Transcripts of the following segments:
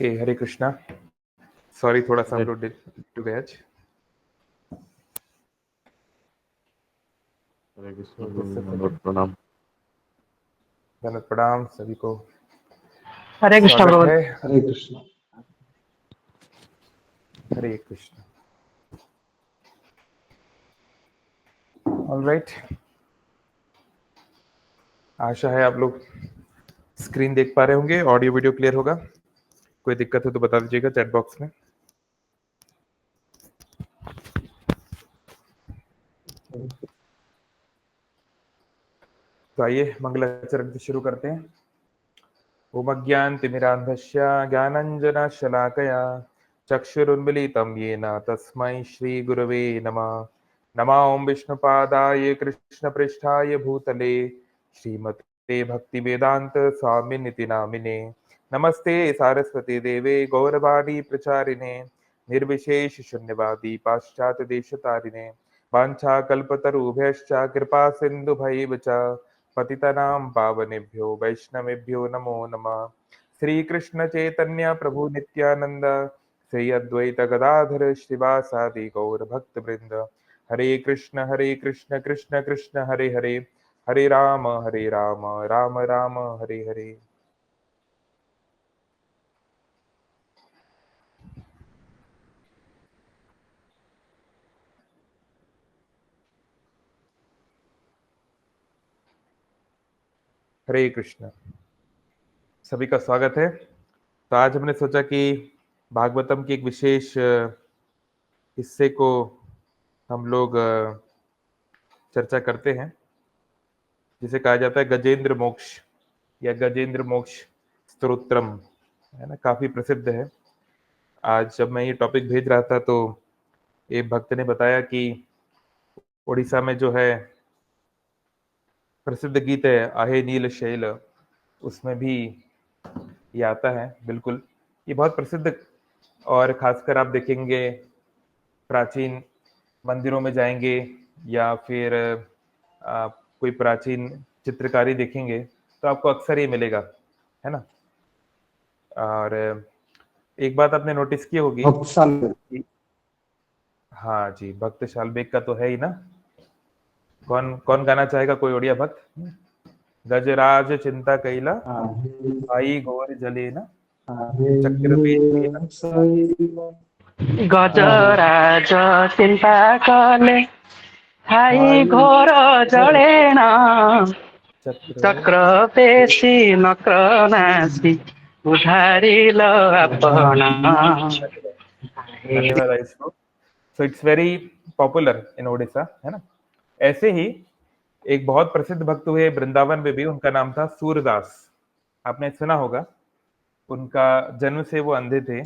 Okay, हरे Krishna. Sorry, थोड़ा सा हम लोग टू गए आज। हरे कृष्ण गुरु, दंडवत प्रणाम। दंडवत प्रणाम सभी को। हरे कृष्ण स्वागत है। हरे कृष्ण। हरे कृष्ण। ऑलराइट, आशा है आप लोग स्क्रीन देख पा रहे होंगे, ऑडियो वीडियो क्लियर होगा। कोई दिक्कत हो तो बता दीजिएगा चैट बॉक्स में। तो आइए मंगलाचरण से शुरू करते हैं। ओम अज्ञानतिमिरान्धस्य ज्ञानाञ्जनशलाकया चक्षुरुन्मीलितं येन तस्मै श्रीगुरवे नमः। नमः ओं विष्णुपादाय कृष्णपृष्ठाय भूतले श्रीमते भक्तिवेदान्त स्वामिनिति नामिने। नमस्ते सारस्वती देवे गौरवाणी प्रचारिणे निर्विशेष शून्यवादी पाश्चात्य देशतारिणे वाञ्छाकल्पतरुभ्यश्च कृपा सिन्धुभैव च पतितनां पावनेभ्यो वैष्णवेभ्यो नमो नमः। श्री कृष्ण चैतन्य प्रभु नित्यानंद श्री अद्वैत गदाधर श्रीवासादि गौर भक्त वृंद। हरे कृष्ण कृष्ण कृष्ण हरे हरे, हरे राम राम राम हरे हरे। हरे कृष्ण। सभी का स्वागत है। तो आज हमने सोचा कि भागवतम की एक विशेष हिस्से को हम लोग चर्चा करते हैं, जिसे कहा जाता है गजेंद्र मोक्ष या गजेंद्र मोक्ष स्तोत्रम, है ना, काफी प्रसिद्ध है। आज जब मैं ये टॉपिक भेज रहा था तो एक भक्त ने बताया कि उड़ीसा में जो है प्रसिद्ध गीत है आहे नील शैल, उसमें भी ये आता है। बिल्कुल, ये बहुत प्रसिद्ध, और खासकर आप देखेंगे प्राचीन मंदिरों में जाएंगे या फिर आप कोई प्राचीन चित्रकारी देखेंगे तो आपको अक्सर ये मिलेगा, है ना। और एक बात आपने नोटिस की होगी, हाँ जी, भक्त शालबेग का तो है ही ना। कौन कौन गाना चाहेगा, कोई ओडिया भक्त? गजराज चिंता कैला आई घोर जले ना चक्र गजराज चिंता कले हाई घोर जलेण चक्र पेशी नक्र नासी उधारिल अपना। धन्यवाद इसको। So it's very popular in Odisha, है ना। ऐसे ही एक बहुत प्रसिद्ध भक्त हुए वृंदावन में भी, उनका नाम था सूरदास। आपने सुना होगा। उनका जन्म से वो अंधे थे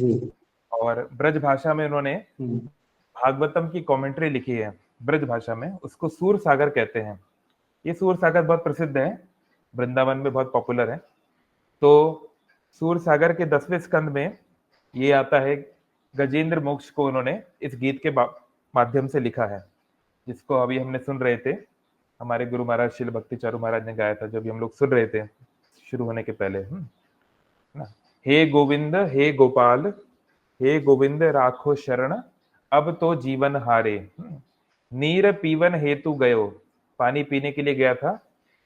और ब्रज भाषा में उन्होंने भागवतम की कमेंट्री लिखी है। ब्रज भाषा में उसको सूर सागर कहते हैं। ये सूर सागर बहुत प्रसिद्ध है, वृंदावन में बहुत पॉपुलर है। तो सूर सागर के 10वें स्कंद में ये आता है, गजेंद्र मोक्ष को उन्होंने इस गीत के माध्यम से लिखा है, जिसको अभी हमने सुन रहे थे। हमारे गुरु महाराज शिल भक्ति चारू महाराज ने गाया था, जो भी हम लोग सुन रहे थे शुरू होने के पहले, ना। हे गोविंद हे गोपाल, हे गोविंद राखो शरण, अब तो जीवन हारे। नीर पीवन हेतु गयो, पानी पीने के लिए गया था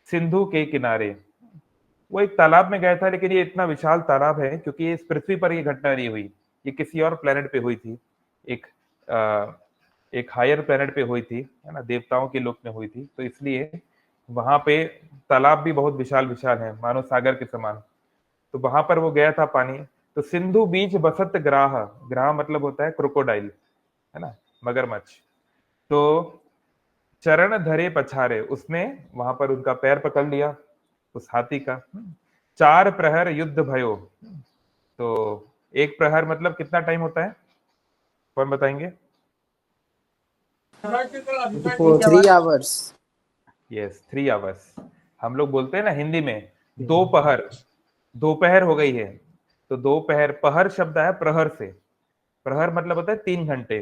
सिंधु के किनारे। वो एक तालाब में गया था, लेकिन ये इतना विशाल तालाब है क्योंकि इस पृथ्वी पर ये घटना नहीं हुई, ये किसी और प्लेनेट पे हुई थी। एक एक हायर प्लेनेट पे हुई थी, है ना, देवताओं के लोक में हुई थी। तो इसलिए वहां पे तालाब भी बहुत विशाल विशाल है, मानो सागर के समान। तो वहां पर वो गया था पानी। तो सिंधु बीच बसत ग्राह, ग्राह मतलब होता है क्रोकोडाइल, है ना, मगरमच्छ। तो चरण धरे पछारे, उसने वहां पर उनका पैर पकड़ लिया उस हाथी का। 4 प्रहर युद्ध भयो। तो एक प्रहर मतलब कितना टाइम होता है, कौन बताएंगे? 3 hours। Yes, 3 hours. हम लोग बोलते हैं ना हिंदी में दोपहर, दोपहर हो गई है। तो दोपहर, पहर शब्द है प्रहर से, प्रहर मतलब होता है 3 घंटे।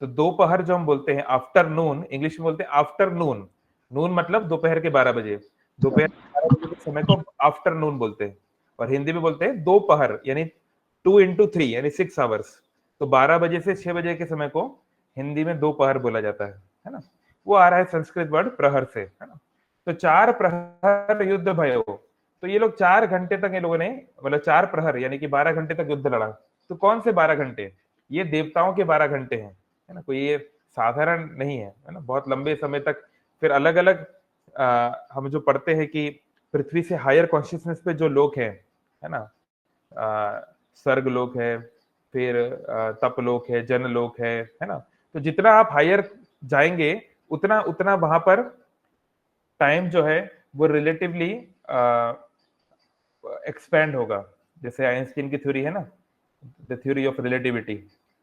तो दोपहर जो हम बोलते हैं आफ्टरनून, इंग्लिश में बोलते हैं आफ्टरनून। नून मतलब दोपहर के 12 बजे, दोपहर के 12 बजे के समय को आफ्टरनून बोलते हैं। और हिंदी में बोलते हैं दोपहर, यानी 2 into 3 यानी 6 आवर्स। तो 12 बजे से 6 बजे के समय को हिंदी में दोपहर बोला जाता है ना। वो आ रहा है संस्कृत वर्ड प्रहर से, है ना। तो 4 प्रहर युद्ध भयो, तो ये लोग 4 घंटे तक, ये लोगों ने मतलब 4 प्रहर यानी कि 12 घंटे तक युद्ध लड़ा। तो कौन से 12 घंटे? ये देवताओं के 12 घंटे हैं, है ना। कोई ये साधारण नहीं है ना। बहुत लंबे समय तक फिर अलग अलग हम जो पढ़ते हैं कि पृथ्वी से हायर कॉन्शियसनेस पे जो लोग हैं, है ना, स्वर्ग लोक है, फिर तप लोक है, जन लोक है ना। तो जितना आप हायर जाएंगे उतना उतना वहां पर टाइम जो है वो रिलेटिवली एक्सपैंड होगा। जैसे आइंस्टीन की थ्योरी है ना, द थ्योरी ऑफ रिलेटिविटी,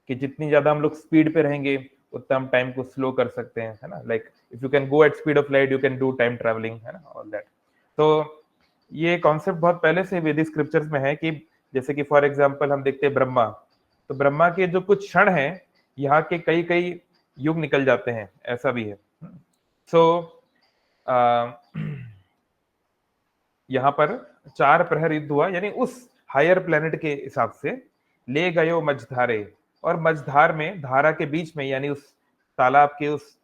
कि जितनी ज्यादा हम लोग स्पीड पे रहेंगे उतना हम टाइम को स्लो कर सकते हैं, है ना। Like if you can go at speed of light you can do time travelling, है ना, ऑल दैट। तो ये कॉन्सेप्ट बहुत पहले से वेदिक स्क्रिप्चर्स में है कि जैसे कि फॉर एग्जांपल हम देखते हैं ब्रह्मा, तो ब्रह्मा के जो कुछ क्षण हैं यहाँ के कई कई युग निकल जाते हैं, ऐसा भी है। सो यहाँ पर 4 प्रहर युद्ध हुआ, यानी उस हायर प्लेनेट के हिसाब से ले गयो मझधारे, और मझधार में धारा के बीच में यानी उस तालाब के उस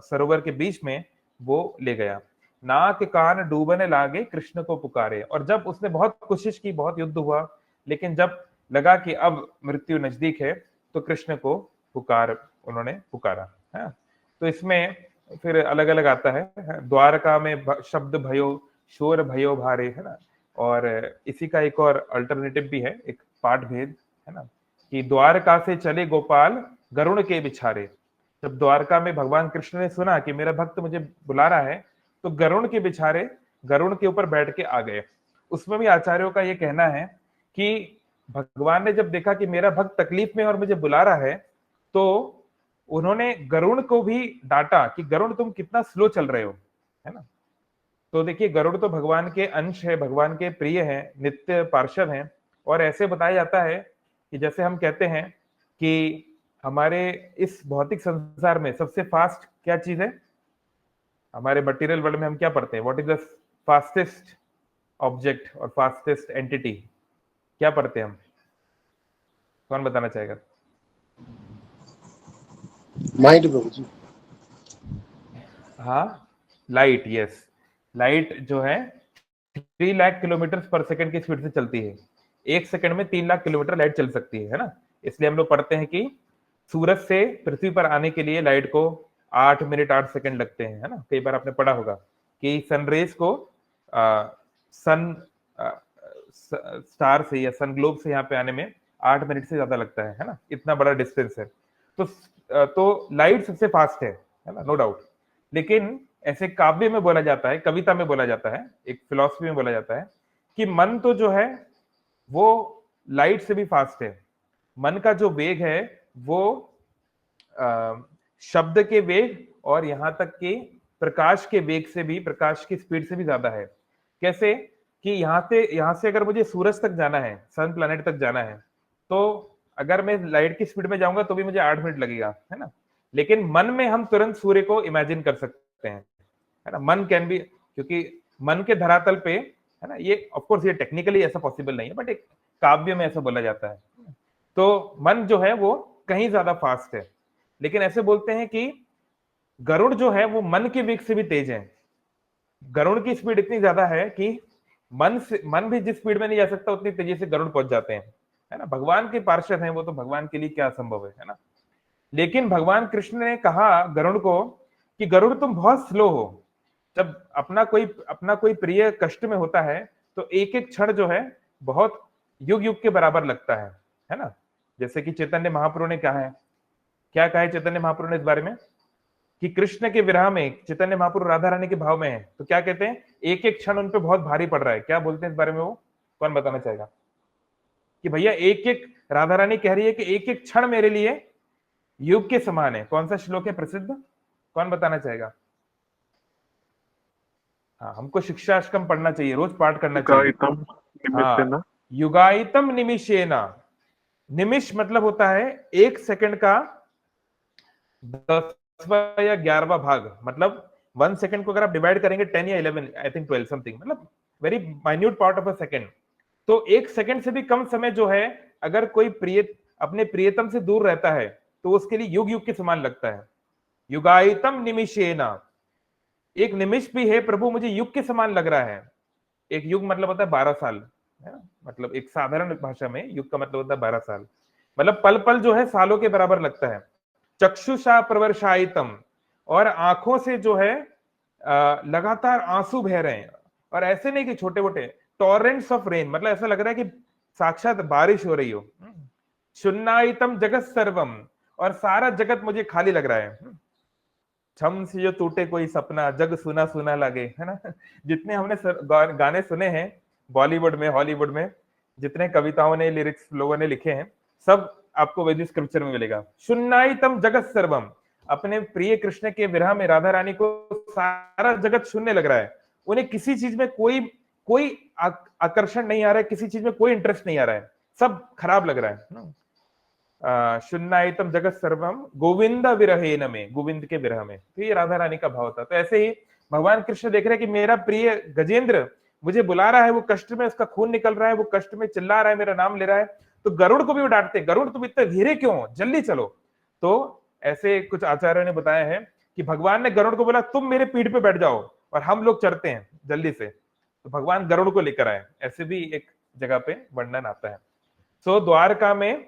सरोवर के बीच में वो ले गया। नाक कान डूबने लागे कृष्ण को पुकारे, और जब उसने बहुत कोशिश की, बहुत युद्ध हुआ, लेकिन जब लगा कि अब मृत्यु नजदीक है तो कृष्ण को उन्होंने पुकारा है। तो इसमें फिर अलग अलग आता है, द्वारका में शब्द भयो शोर भयो भारे, है ना। और इसी का एक और अल्टरनेटिव भी है, एक पाठ भेद, है ना, कि द्वारका से चले गोपाल गरुण के बिछारे। जब द्वारका में भगवान कृष्ण ने सुना कि मेरा भक्त मुझे बुला रहा है, तो गरुण के बिछारे, गरुण के ऊपर बैठ के आ गए। उसमें भी आचार्यों का ये कहना है कि भगवान ने जब देखा कि मेरा भक्त तकलीफ में और मुझे बुला रहा है, तो उन्होंने गरुण को भी डांटा कि गरुण तुम कितना स्लो चल रहे हो, है ना। तो देखिए गरुड़ तो भगवान के अंश है, भगवान के प्रिय हैं, नित्य पार्षद हैं। और ऐसे बताया जाता है कि जैसे हम कहते हैं कि हमारे इस भौतिक संसार में सबसे फास्ट क्या चीज है, हमारे मटेरियल वर्ल्ड में हम क्या पढ़ते हैं, what is the fastest object और फास्टेस्ट एंटिटी, क्या पढ़ते हैं हम? कौन बताना चाहेगा? माइंड प्रभु जी। हाँ, लाइट, यस। लाइट जो है 3 लाख किलोमीटर पर सेकंड की स्पीड से चलती है। 1 सेकंड में 3 लाख किलोमीटर लाइट चल सकती है ना। इसलिए हम लोग पढ़ते हैं कि सूरज से पृथ्वी पर आने के लिए लाइट को 8 मिनट 8 सेकंड लगते हैं, है ना। कई बार आपने पढ़ा होगा कि सनरेज को स्टार से या सन ग्लोब से यहाँ पे आने में 8 मिनट से ज्यादा लगता है ना। इतना बड़ा डिस्टेंस है। तो लाइट सबसे फास्ट है ना, नो डाउट। लेकिन ऐसे काव्य में बोला जाता है, कविता में बोला जाता है, एक फिलॉसफी में बोला जाता है कि मन तो जो है वो लाइट से भी फास्ट है। मन का जो वेग है वो शब्द के वेग और यहां तक कि प्रकाश के वेग से भी, प्रकाश की स्पीड से भी ज्यादा है। कैसे कि यहां से अगर मुझे सूरज तक जाना है, सन प्लैनेट तक जाना है, तो अगर मैं लाइट की स्पीड में जाऊंगा तो भी मुझे 8 मिनट लगेगा, है ना। लेकिन मन में हम तुरंत सूर्य को इमेजिन कर सकते हैं, है ना। मन कैन बी, क्योंकि मन के धरातल पे, है ना, ये ऑफ कोर्स ये टेक्निकली ऐसा पॉसिबल नहीं है, बट एक काव्य में ऐसा बोला जाता है। तो मन जो है वो कहीं ज्यादा फास्ट है। लेकिन ऐसे बोलते हैं कि गरुड़ जो है वो मन के वेग से भी तेज है। गरुड़ की स्पीड इतनी ज्यादा है कि मन भी जिस स्पीड में नहीं जा सकता उतनी तेजी से गरुड़ पहुंच जाते हैं, है ना। भगवान के पार्षद हैं वो, तो भगवान के लिए क्या असंभव है ना। लेकिन भगवान कृष्ण ने कहा गरुड़ को कि गरुड़ तुम बहुत स्लो हो। जब अपना कोई प्रिय कष्ट में होता है तो एक एक क्षण जो है बहुत युग युग के बराबर लगता है ना। जैसे कि चैतन्य महाप्रभु ने कहा है, क्या कहा है चैतन्य महाप्रभु ने इस बारे में, कि कृष्ण के विरह में चैतन्य महाप्रभु राधा रानी के भाव में है, तो क्या कहते हैं, एक एक क्षण उन पे बहुत भारी पड़ रहा है। क्या बोलते हैं इस बारे में वो, कौन बताना चाहेगा? कि भैया एक एक, राधा रानी कह रही है कि एक एक क्षण मेरे लिए युग के समान है। कौन सा श्लोक है प्रसिद्ध, कौन बताना चाहेगा? हाँ, हमको शिक्षाष्टकम पढ़ना चाहिए, रोज पाठ करना चाहिए। हाँ, युगायतम निमिषेना। निमिष मतलब होता है 1 सेकंड का 10वां या 11वां भाग। मतलब 1 सेकंड को अगर आप डिवाइड करेंगे 10 या 11, आई थिंक 12 समथिंग, मतलब very minute part of a second. तो 1 सेकंड से भी कम समय जो है अगर कोई अपने प्रियतम से दूर रहता है तो उसके लिए युग युग के समान लगता है। युगायतम निमिषेना, एक निमिष भी है प्रभु मुझे युग के समान लग रहा है। एक युग मतलब होता है 12 साल, है ना, मतलब एक साधारण भाषा में युग का मतलब होता है 12 साल, मतलब पल पल जो है सालों के बराबर लगता है। चक्षुषा प्रवर्षायितम, और आंखों से जो है लगातार आंसू बह रहे हैं, और ऐसे नहीं कि छोटे मोटे, टॉरेंट्स ऑफ रेन, मतलब ऐसा लग रहा है कि साक्षात बारिश हो रही हो। शून्नायतम जगत सर्वम, और सारा जगत मुझे खाली लग रहा है। छम से जो टूटे कोई सपना, जग सुना सुना लगे, है ना। जितने हमने गाने सुने हैं बॉलीवुड में, हॉलीवुड में, जितने कविताओं ने, लिरिक्स लोगों ने लिखे हैं, सब आपको वैदिक स्क्रिप्चर में मिलेगा। शून्नायतम जगत सर्वम, अपने प्रिय कृष्ण के विरह में राधा रानी को सारा जगत शून्य लग रहा है। उन्हें किसी चीज में कोई कोई आकर्षण नहीं आ रहा है, किसी चीज में कोई इंटरेस्ट नहीं आ रहा है, सब खराब लग रहा है। शून्नायतम जगत सर्वम गोविंद विरहेन में, गोविंद के विरह में, तो ये राधा रानी का भाव था। तो ऐसे ही भगवान कृष्ण देख रहे हैं कि मेरा प्रिय गजेंद्र मुझे बुला रहा है, वो कष्ट में, उसका खून निकल रहा है, वो कष्ट में चिल्ला रहा है, मेरा नाम ले रहा है। तो गरुड़ को भी वो डांटते, गरुड़ तुम इतने धीरे क्यों, जल्दी चलो। तो ऐसे कुछ आचार्यों ने बताया है कि भगवान ने गरुड़ को बोला तुम मेरे पीठ पे बैठ जाओ और हम लोग चढ़ते हैं जल्दी से, तो भगवान गरुड़ को लेकर आए। ऐसे भी एक जगह पे वर्णन आता है। सो द्वारका में,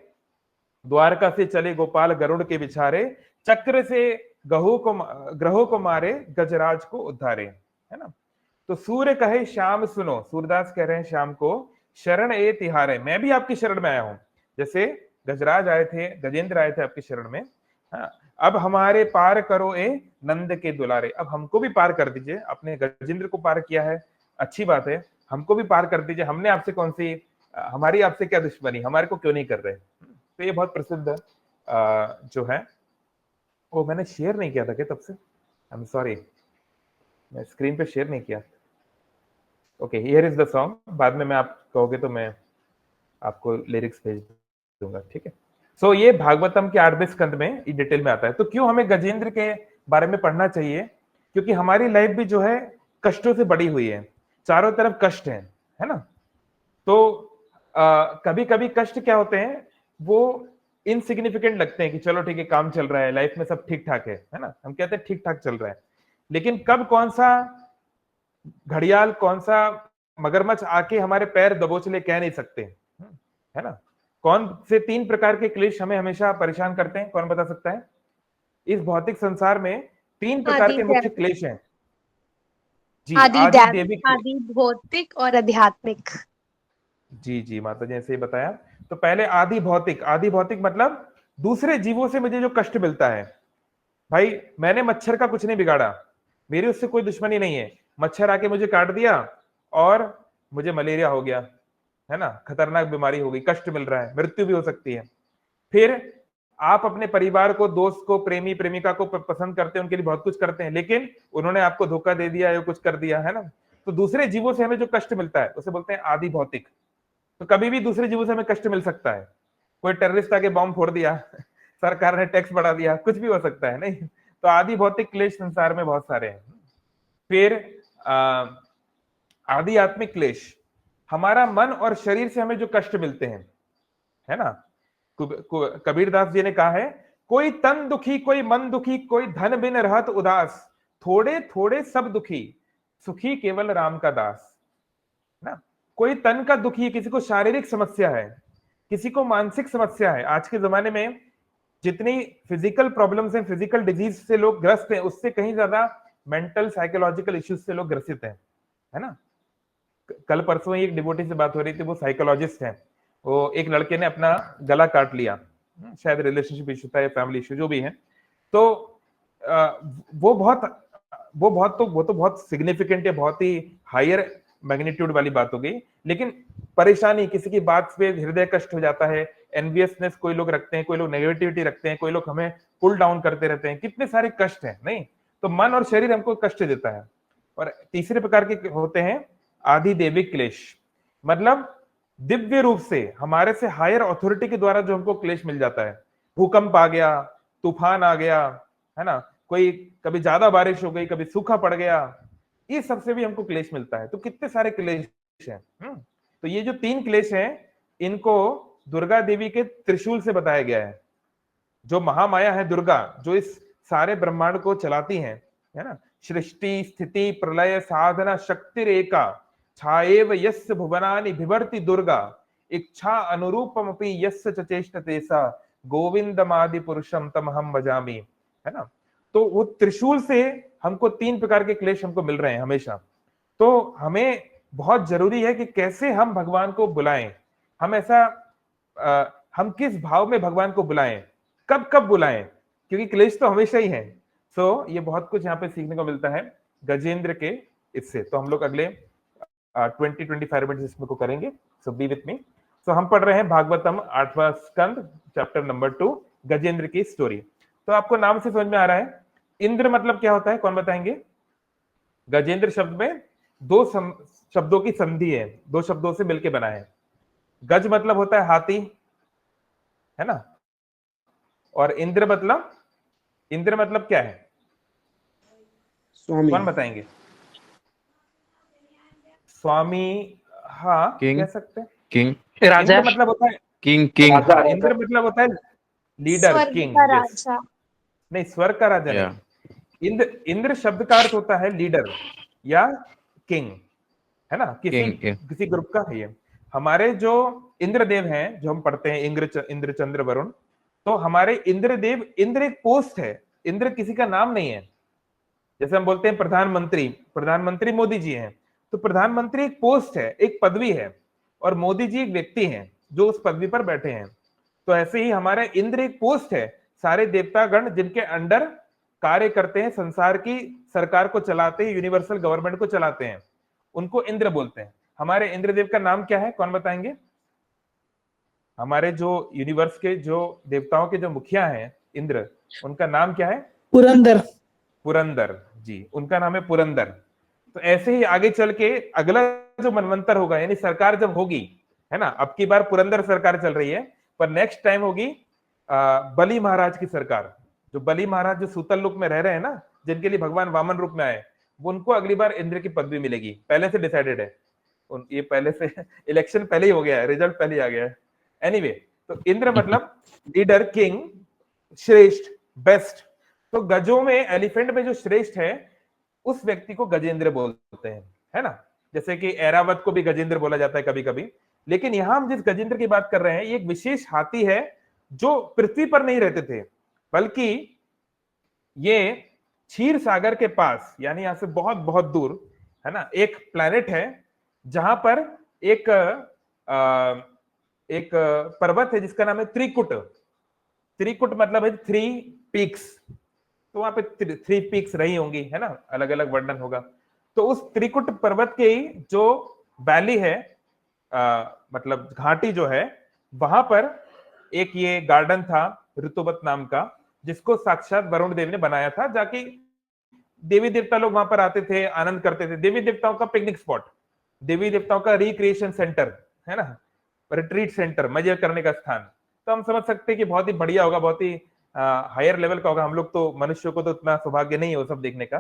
द्वारका से चले गोपाल गरुड़ के बिछारे, चक्र से ग्रहों को मारे, गजराज को उद्धारे, है ना। तो सूर्य कहे श्याम सुनो, सूरदास कह रहे हैं श्याम को, शरण ए तिहारे, मैं भी आपकी शरण में आया हूं। जैसे गजराज आए थे, गजेंद्र आए थे आपकी शरण में, हाँ, अब हमारे पार करो ए नंद के दुलारे, अब हमको भी पार कर दीजिए। आपने गजेंद्र को पार किया है, अच्छी बात है, हमको भी पार कर दीजिए। हमने आपसे कौन सी, हमारी आपसे क्या दुश्मनी, हमारे को क्यों नहीं कर रहे। तो ये बहुत प्रसिद्ध जो है, वो मैंने शेयर नहीं किया था क्या तब से, आई एम सॉरी, मैं स्क्रीन पे शेयर नहीं किया। Okay, here is the song, बाद में मैं आप कहोगे तो मैं आपको लिरिक्स भेज दूंगा, ठीक है। सो ये भागवतम के 8वें स्कंद में डिटेल में आता है। तो क्यों हमें गजेंद्र के बारे में पढ़ना चाहिए, क्योंकि हमारी लाइफ भी जो है कष्टों से बड़ी हुई है, चारों तरफ कष्ट है ना। तो कभी कभी कष्ट क्या होते हैं, वो इनसिग्निफिकेंट लगते हैं कि चलो ठीक है, काम चल रहा है, लाइफ में सब ठीक ठाक है ना, हम कहते हैं ठीक ठाक चल रहा है। लेकिन कब कौन सा घड़ियाल, कौन सा मगरमच्छ आके हमारे पैर दबोच ले, कह नहीं सकते, है ना। कौन से 3 प्रकार के क्लेश हमें हमेशा परेशान करते हैं, कौन बता सकता है। इस भौतिक संसार में 3 प्रकार के मुख्य क्लेश हैं जी। आदि दैविक, आदि भौतिक और आध्यात्मिक। जी जी माता जी ने सही बताया। तो पहले आदि भौतिक, आदि भौतिक मतलब दूसरे जीवों से मुझे जो कष्ट मिलता है। भाई मैंने मच्छर का कुछ नहीं बिगाड़ा, मेरी उससे कोई दुश्मनी नहीं है, मच्छर आके मुझे काट दिया और मुझे मलेरिया हो गया, है ना, खतरनाक बीमारी हो गई, कष्ट मिल रहा है, मृत्यु भी हो सकती है। फिर आप अपने परिवार को, दोस्त को, प्रेमी प्रेमिका को पसंद करते हैं, उनके लिए बहुत कुछ करते हैं, लेकिन उन्होंने आपको धोखा दे दिया या कुछ कर दिया, है ना। तो दूसरे जीवों से हमें जो कष्ट मिलता है उसे बोलते हैं आदि भौतिक। तो कभी भी दूसरे जीवों से हमें कष्ट मिल सकता है, कोई टेररिस्ट आके बॉम्ब फोड़ दिया, सरकार ने टैक्स बढ़ा दिया, कुछ भी हो सकता है, नहीं। तो आदि भौतिक क्लेश संसार में बहुत सारे हैं। फिर आध्यात्मिक क्लेश, हमारा मन और शरीर से हमें जो कष्ट मिलते हैं, है ना। कबीरदास जी ने कहा है, कोई तन दुखी कोई मन दुखी, कोई धन बिन रहत उदास, थोड़े थोड़े सब दुखी, सुखी केवल राम का दास, ना। कोई तन का दुखी, किसी को शारीरिक समस्या है, किसी को मानसिक समस्या है। आज के जमाने में जितनी फिजिकल प्रॉब्लम्स हैं, फिजिकल डिजीज से लोग ग्रस्त हैं, उससे कहीं ज्यादा मेंटल साइकोलॉजिकल इश्यूज से लोग ग्रसित हैं, है ना। कल परसों ही एक डिवोटी से बात हो रही थी, वो साइकोलॉजिस्ट हैं। वो एक लड़के ने अपना गला काट लिया, शायद रिलेशनशिप इशू था या फैमिली इशू जो भी है। तो वो तो बहुत सिग्निफिकेंट या बहुत ही हायर मैग्नीट्यूड वाली बात हो गई। लेकिन परेशानी, किसी की बात पे हृदय कष्ट हो जाता है, एनवियसनेस कोई लोग रखते हैं, कोई लोग नेगेटिविटी रखते हैं, कोई लोग हमें पुल डाउन करते रहते हैं, कितने सारे कष्ट हैं, नहीं। तो मन और शरीर हमको कष्ट देता है। और तीसरे प्रकार के होते हैं आदि दैविक क्लेश, मतलब दिव्य रूप से हमारे से हायर अथॉरिटी के द्वारा जो हमको क्लेश मिल जाता है। भूकंप आ गया, तूफान आ गया, है ना, कोई कभी ज्यादा बारिश हो गई, कभी सूखा पड़ गया, ये सबसे भी हमको क्लेश मिलता है। तो कितने सारे क्लेश हैं। तो ये जो 3 क्लेश हैं, इनको दुर्गा देवी के त्रिशूल से बताया गया है। जो महामाया है दुर्गा, जो इस सारे ब्रह्मांड को चलाती है ना, सृष्टि स्थिति प्रलय साधना शक्ति रेखा छाएव यस्य भुवनानि बिभर्ति दुर्गा इच्छा अनुरूपमपि यस्य च चेष्टते सा गोविंदमादि पुरुषम तमहम भजामि, है ना। तो वो त्रिशूल से हमको 3 प्रकार के क्लेश हमको मिल रहे हैं हमेशा। तो हमें बहुत जरूरी है कि कैसे हम भगवान को बुलाएं, हम हम किस भाव में भगवान को बुलाएं, कब कब बुलाएं, क्योंकि क्लेश तो हमेशा ही है। सो ये बहुत कुछ यहाँ पे सीखने को मिलता है गजेंद्र के इससे। तो हम लोग अगले 20-25 मिनट इसमें को करेंगे। सो बी विथ मी। सो हम पढ़ रहे हैं भागवतम 8वां स्कंद चैप्टर नंबर 2 गजेंद्र की स्टोरी। तो आपको नाम से समझ में आ रहा है इंद्र मतलब क्या होता है, कौन बताएंगे? गजेंद्र शब्द में 2 शब्दों की संधि है, 2 शब्दों से मिलकर बना है। गज मतलब होता है हाथी, है ना, और इंद्र मतलब क्या है? स्वामी। कौन बताएंगे? स्वामी, हाँ किंग, कह सकते हैं। किंग, राजा। इंद्र मतलब होता है किंग, किंग, हाँ, इंद्र मतलब होता है लीडर, स्वर्ग किंग। का यस, राजा। नहीं स्वर्ग का राजा या नहीं। इंद्र शब्द का अर्थ होता है लीडर या किंग, है ना, किसी किंग, किंग, किसी ग्रुप का है ये। हमारे जो इंद्रदेव हैं, जो हम पढ़ते हैं इंद्र चंद्र वरुण, तो हमारे इंद्रदेव, इंद्र एक पोस्ट है, इंद्र किसी का नाम नहीं है। जैसे हम बोलते हैं प्रधानमंत्री मोदी जी हैं, तो प्रधानमंत्री एक पोस्ट है, एक पदवी है, और मोदी जी एक व्यक्ति हैं जो उस पदवी पर बैठे हैं। तो ऐसे ही हमारे इंद्र एक पोस्ट है, सारे देवतागण जिनके अंडर कार्य करते हैं, संसार की सरकार को चलाते हैं, यूनिवर्सल गवर्नमेंट को चलाते हैं, उनको इंद्र बोलते हैं। हमारे इंद्रदेव का नाम क्या है, कौन बताएंगे? हमारे जो यूनिवर्स के जो देवताओं के जो मुखिया हैं इंद्र, उनका नाम क्या है? पुरंदर। पुरंदर जी, उनका नाम है पुरंदर। तो ऐसे ही आगे चल के अगला जो मनवंतर होगा, यानी सरकार जब होगी, है ना, अब की बार पुरंदर सरकार चल रही है, पर नेक्स्ट टाइम होगी बलि महाराज की सरकार। जो बलि महाराज जो सूतल लोक में रह रहे हैं ना, जिनके लिए भगवान वामन रूप में आए, वो उनको अगली बार इंद्र की पदवी मिलेगी, पहले से डिसाइडेड है। ये पहले से इलेक्शन पहले ही हो गया है, रिजल्ट पहले ही आ गया है। एनीवे, तो इंद्र मतलब लीडर, किंग, श्रेष्ठ, बेस्ट। तो गजों में, एलिफेंट में जो श्रेष्ठ है उस व्यक्ति को गजेंद्र बोलते हैं, है ना। जैसे कि ऐरावत को भी गजेंद्र बोला जाता है कभी कभी। लेकिन यहां हम जिस गजेंद्र की बात कर रहे हैं, ये एक विशेष हाथी है जो पृथ्वी पर नहीं रहते थे, बल्कि ये क्षीर सागर के पास, यानी यहां से बहुत बहुत दूर, है ना, एक प्लैनेट है जहां पर एक एक पर्वत है जिसका नाम है त्रिकुट। त्रिकुट मतलब है 3 पीक्स। तो वहां पे 3 पीक्स रही होंगी, है ना, अलग अलग वर्णन होगा। तो उस त्रिकुट पर्वत के ही जो वैली है, मतलब घाटी जो है, वहां पर एक ये गार्डन था ऋतुवत नाम का, जिसको साक्षात वरुण देव ने बनाया था। जाके देवी देवता लोग वहां पर आते थे, आनंद करते थे। देवी देवताओं का पिकनिक स्पॉट, देवी देवताओं का रिक्रिएशन सेंटर, है ना, रिट्रीट सेंटर, मजे करने का स्थान। तो हम समझ सकते हैं कि बहुत ही बढ़िया होगा, बहुत ही हायर लेवल का होगा। हम लोग तो, मनुष्यों को तो इतना सौभाग्य नहीं है वो सब देखने का।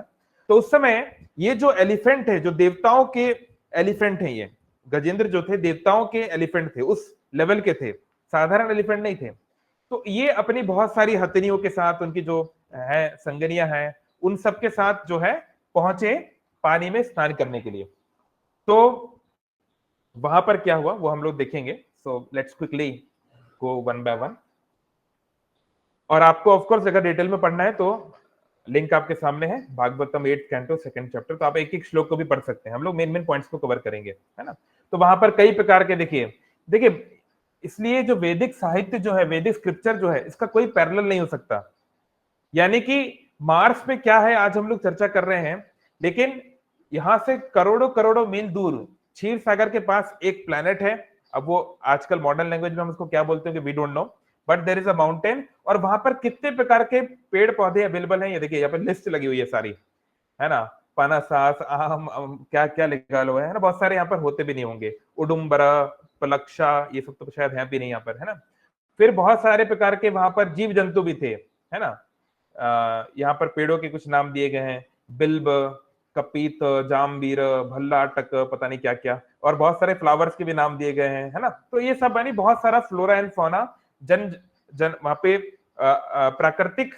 तो उस समय ये जो एलिफेंट है, जो देवताओं के एलिफेंट है, ये गजेंद्र जो थे देवताओं के एलिफेंट थे, उस लेवल के थे, साधारण एलिफेंट नहीं थे। तो ये अपनी बहुत सारी हथनियों के साथ, उनकी जो है संगनियां हैं, उन सब के साथ जो है पहुंचे पानी में स्नान करने के लिए। तो वहां पर क्या हुआ वो हम लोग देखेंगे। So let's quickly go one by one. और आपको ऑफ कोर्स अगर डिटेल में पढ़ना है तो लिंक आपके सामने है, Bhagavatam 8th canto 2nd chapter. तो आप एक एक श्लोक को भी पढ़ सकते हैं, हम लोग मेन मेन पॉइंट्स को कवर करेंगे, है ना। तो वहां पर कई प्रकार के देखिए इसलिए जो वैदिक साहित्य जो है, वैदिक स्क्रिप्चर जो है, इसका कोई पैरेलल नहीं हो सकता। यानी कि मार्स पे क्या है आज हम लोग चर्चा कर रहे हैं, लेकिन यहां से करोड़ों करोड़ों मील दूर क्षीर सागर के पास एक प्लैनेट है। अब वो आजकल मॉडर्न लैंग्वेज में हम उसको क्या बोलते हैं we don't know, but there is a mountain. और वहां पर कितने प्रकार के पेड़ पौधे अवेलेबल हैं, ये देखिए यहाँ पर लिस्ट लगी हुई है सारी, है ना, पनासास, आम, क्या क्या लिखा हुआ है ना, बहुत सारे यहाँ पर होते भी नहीं होंगे, उडुम्बरा, पलक्षा, ये सब तो शायद है भी नहीं यहाँ पर, है ना। फिर बहुत सारे प्रकार के वहां पर जीव जंतु भी थे, है ना। यहाँ पर पेड़ों के कुछ नाम दिए गए हैं, बिल्ब, कपीत, जामवीर, भल्ला टक, पता नहीं क्या क्या, और बहुत सारे फ्लावर्स के भी नाम दिए गए हैं, है ना। तो ये सब यानी बहुत सारा फ्लोरा एंड फौना, जन जन वहां पे प्राकृतिक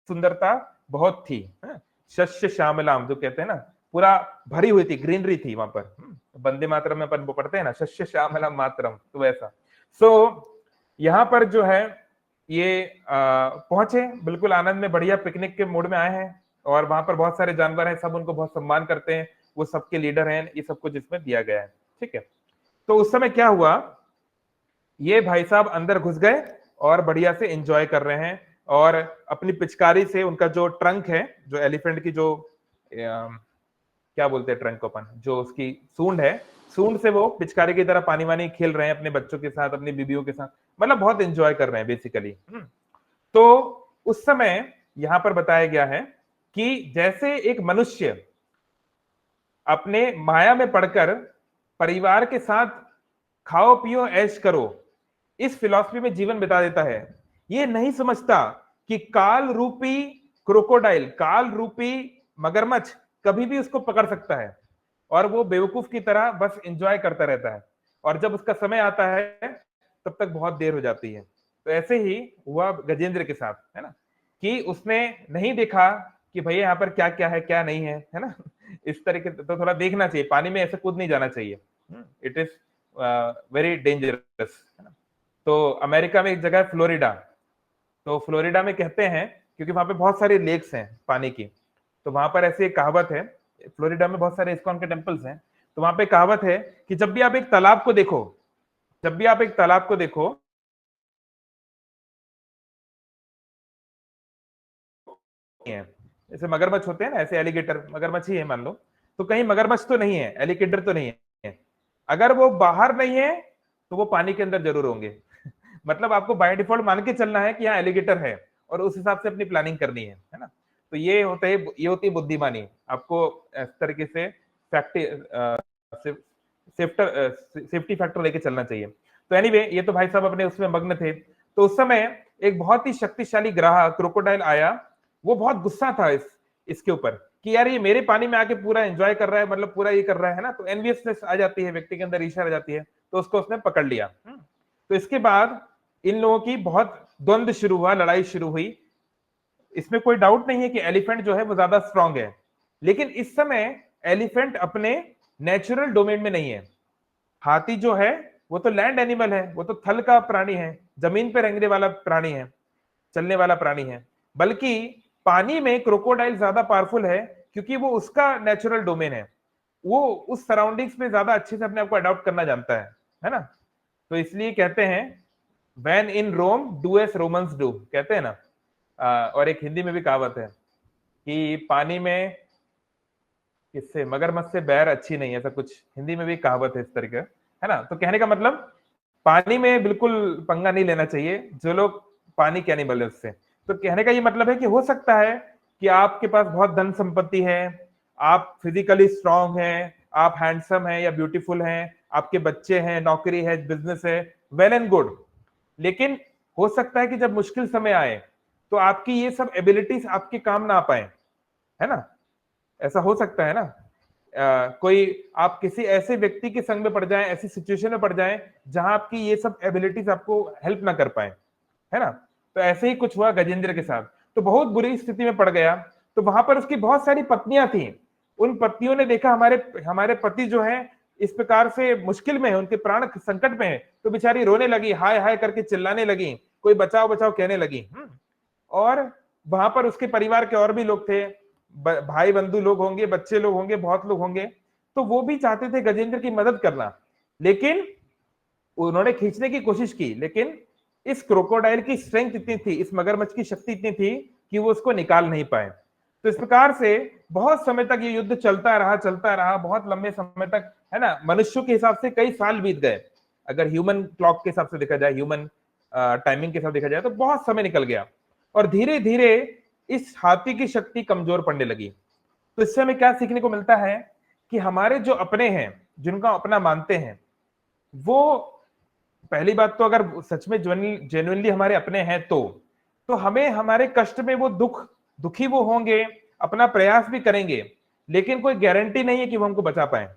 सुंदरता बहुत थी, है? शस्य श्यामलाम जो कहते हैं ना, पूरा भरी हुई थी, ग्रीनरी थी वहां पर। वंदे मातरम में अपन पढ़ते हैं ना, शस्य श्यामलाम मातरम, तो वैसा। सो यहाँ पर जो है ये पहुंचे बिल्कुल आनंद में, बढ़िया पिकनिक के मूड में आए हैं, और वहां पर बहुत सारे जानवर हैं, सब उनको बहुत सम्मान करते हैं, वो सबके लीडर हैं, ये सब कुछ इसमें दिया गया है, ठीक है। तो उस समय क्या हुआ, ये भाई साहब अंदर घुस गए और बढ़िया से एंजॉय कर रहे हैं, और अपनी पिचकारी से उनका जो ट्रंक है, जो एलिफेंट की जो क्या बोलते हैं ट्रंक को अपन, जो उसकी सूंड है, सूंड से वो पिचकारी की तरह पानी वानी खेल रहे हैं अपने बच्चों के साथ, अपनी बीबियों के साथ, मतलब बहुत एंजॉय कर रहे हैं बेसिकली। तो उस समय यहां पर बताया गया है कि जैसे एक मनुष्य अपने माया में पड़कर परिवार के साथ खाओ पियो ऐश करो, इस फिलॉसफी में जीवन बिता देता है, ये नहीं समझता कि काल रूपी क्रोकोडाइल, काल रूपी मगरमच्छ कभी भी उसको पकड़ सकता है, और वो बेवकूफ की तरह बस एंजॉय करता रहता है, और जब उसका समय आता है तब तक बहुत देर हो जाती है। तो ऐसे ही हुआ गजेंद्र के साथ, है ना, कि उसने नहीं देखा कि भैया यहाँ पर क्या क्या है क्या नहीं है ना। इस तरीके तो थोड़ा देखना चाहिए, पानी में ऐसे कूद नहीं जाना चाहिए, इट इज वेरी डेंजरस, है ना। तो अमेरिका में एक जगह है फ्लोरिडा, तो फ्लोरिडा में कहते हैं, क्योंकि वहां पे बहुत सारे लेक्स हैं पानी की, तो वहां पर ऐसी एक कहावत है, फ्लोरिडा में बहुत सारे इस्कॉन के टेम्पल्स हैं, तो वहां पे कहावत है कि जब भी आप एक तालाब को देखो, जब भी आप एक तालाब को देखो, जैसे मगरमच्छ होते हैं ना, ऐसे एलिगेटर मगरमच्छ ही है मान लो, तो कहीं मगरमच्छ तो नहीं है, एलिगेटर तो नहीं है, अगर वो बाहर नहीं है तो वो पानी के अंदर जरूर होंगे। मतलब आपको बाय डिफॉल्ट मान के चलना है कि यहाँ एलिगेटर है, और उस हिसाब से अपनी प्लानिंग करनी है ना। तो ये होती है बुद्धिमानी, आपको इस तरीके से सेफ्टी फैक्टर लेके चलना चाहिए। तो एनीवे ये तो भाई साहब अपने उसमें मग्न थे। तो उस समय एक बहुत ही शक्तिशाली ग्राहक क्रोकोडाइल आया, वो बहुत गुस्सा था इसके ऊपर कि यार ये मेरे पानी में आके पूरा एंजॉय कर रहा है, मतलब पूरा ये कर रहा है ना, तो एनवियसनेस आ जाती है व्यक्ति के अंदर, ईर्ष्या आ जाती है, तो उसको उसने पकड़ लिया। तो इसके बाद इन लोगों की बहुत द्वंद्व शुरू हुआ, लड़ाई शुरू हुई। इसमें कोई डाउट नहीं है कि एलिफेंट जो है वो ज्यादा स्ट्रांग है, लेकिन इस समय एलिफेंट अपने नेचुरल डोमेन में नहीं है। हाथी जो है वो तो लैंड एनिमल है, वो तो थल का प्राणी है, जमीन पे रहने वाला प्राणी है, चलने वाला प्राणी है, बल्कि पानी में क्रोकोडाइल ज्यादा पावरफुल है, क्योंकि वो उसका नेचुरल डोमेन है, वो उस सराउंडिंग्स में ज्यादा अच्छे से अपने आप को अडॉप्ट करना जानता है ना। तो इसलिए कहते हैं when in Rome do as Romans do, कहते हैं ना। और एक हिंदी में भी कहावत है कि पानी में किससे मगरमच्छ से बैर अच्छी नहीं, ऐसा कुछ हिंदी में भी कहावत है इस तरीके, है ना। तो कहने का मतलब पानी में बिल्कुल पंगा नहीं लेना चाहिए जो लोग पानी के एनिमल है उससे। तो कहने का ये मतलब है कि हो सकता है कि आपके पास बहुत धन संपत्ति है, आप फिजिकली स्ट्रांग हैं, आप हैंडसम हैं या ब्यूटीफुल हैं, आपके बच्चे हैं, नौकरी है, बिजनेस है, वेल एंड गुड, लेकिन हो सकता है कि जब मुश्किल समय आए तो आपकी ये सब एबिलिटीज आपके काम ना आ पाए, है ना। ऐसा हो सकता है ना। कोई आप किसी ऐसे व्यक्ति के संग में पड़ जाएं, ऐसी सिचुएशन में पड़ जाएं जहां आपकी ये सब एबिलिटीज आपको हेल्प ना कर पाए, है ना। तो ऐसे ही कुछ हुआ गजेंद्र के साथ, तो बहुत बुरी स्थिति में पड़ गया। तो वहां पर उसकी बहुत सारी पत्नियां थी, उन पत्नियों ने देखा हमारे पति जो है इस प्रकार से मुश्किल में है, उनके प्राण संकट में है, तो बेचारी रोने लगी, हाय हाय करके चिल्लाने लगी, कोई बचाओ बचाओ कहने लगी। और वहां पर उसके परिवार के और भी लोग थे, भाई बंधु लोग होंगे, बच्चे लोग होंगे, बहुत लोग होंगे, तो वो भी चाहते थे गजेंद्र की मदद करना, लेकिन उन्होंने खींचने की कोशिश की, लेकिन इस क्रोकोडाइल की स्ट्रेंथ इतनी थी, इस मगरमच्छ की शक्ति इतनी थी कि वो उसको निकाल नहीं पाए। तो इस प्रकार से बहुत समय तक ये युद्ध चलता रहा बहुत लंबे समय तक, है ना। मनुष्यों के हिसाब से कई साल बीत गए, अगर ह्यूमन क्लॉक के हिसाब से देखा जाए, ह्यूमन टाइमिंग के हिसाब से देखा जाए, तो बहुत समय निकल गया, और धीरे धीरे इस हाथी की शक्ति कमजोर पड़ने लगी। तो इससे हमें क्या सीखने को मिलता है कि हमारे जो अपने हैं, जिनको अपना मानते हैं, वो पहली बात तो अगर सच में जेन्युइनली हमारे अपने हैं तो हमें हमारे कष्ट में वो दुखी वो होंगे, अपना प्रयास भी करेंगे, लेकिन कोई गारंटी नहीं है कि वो हमको बचा पाए,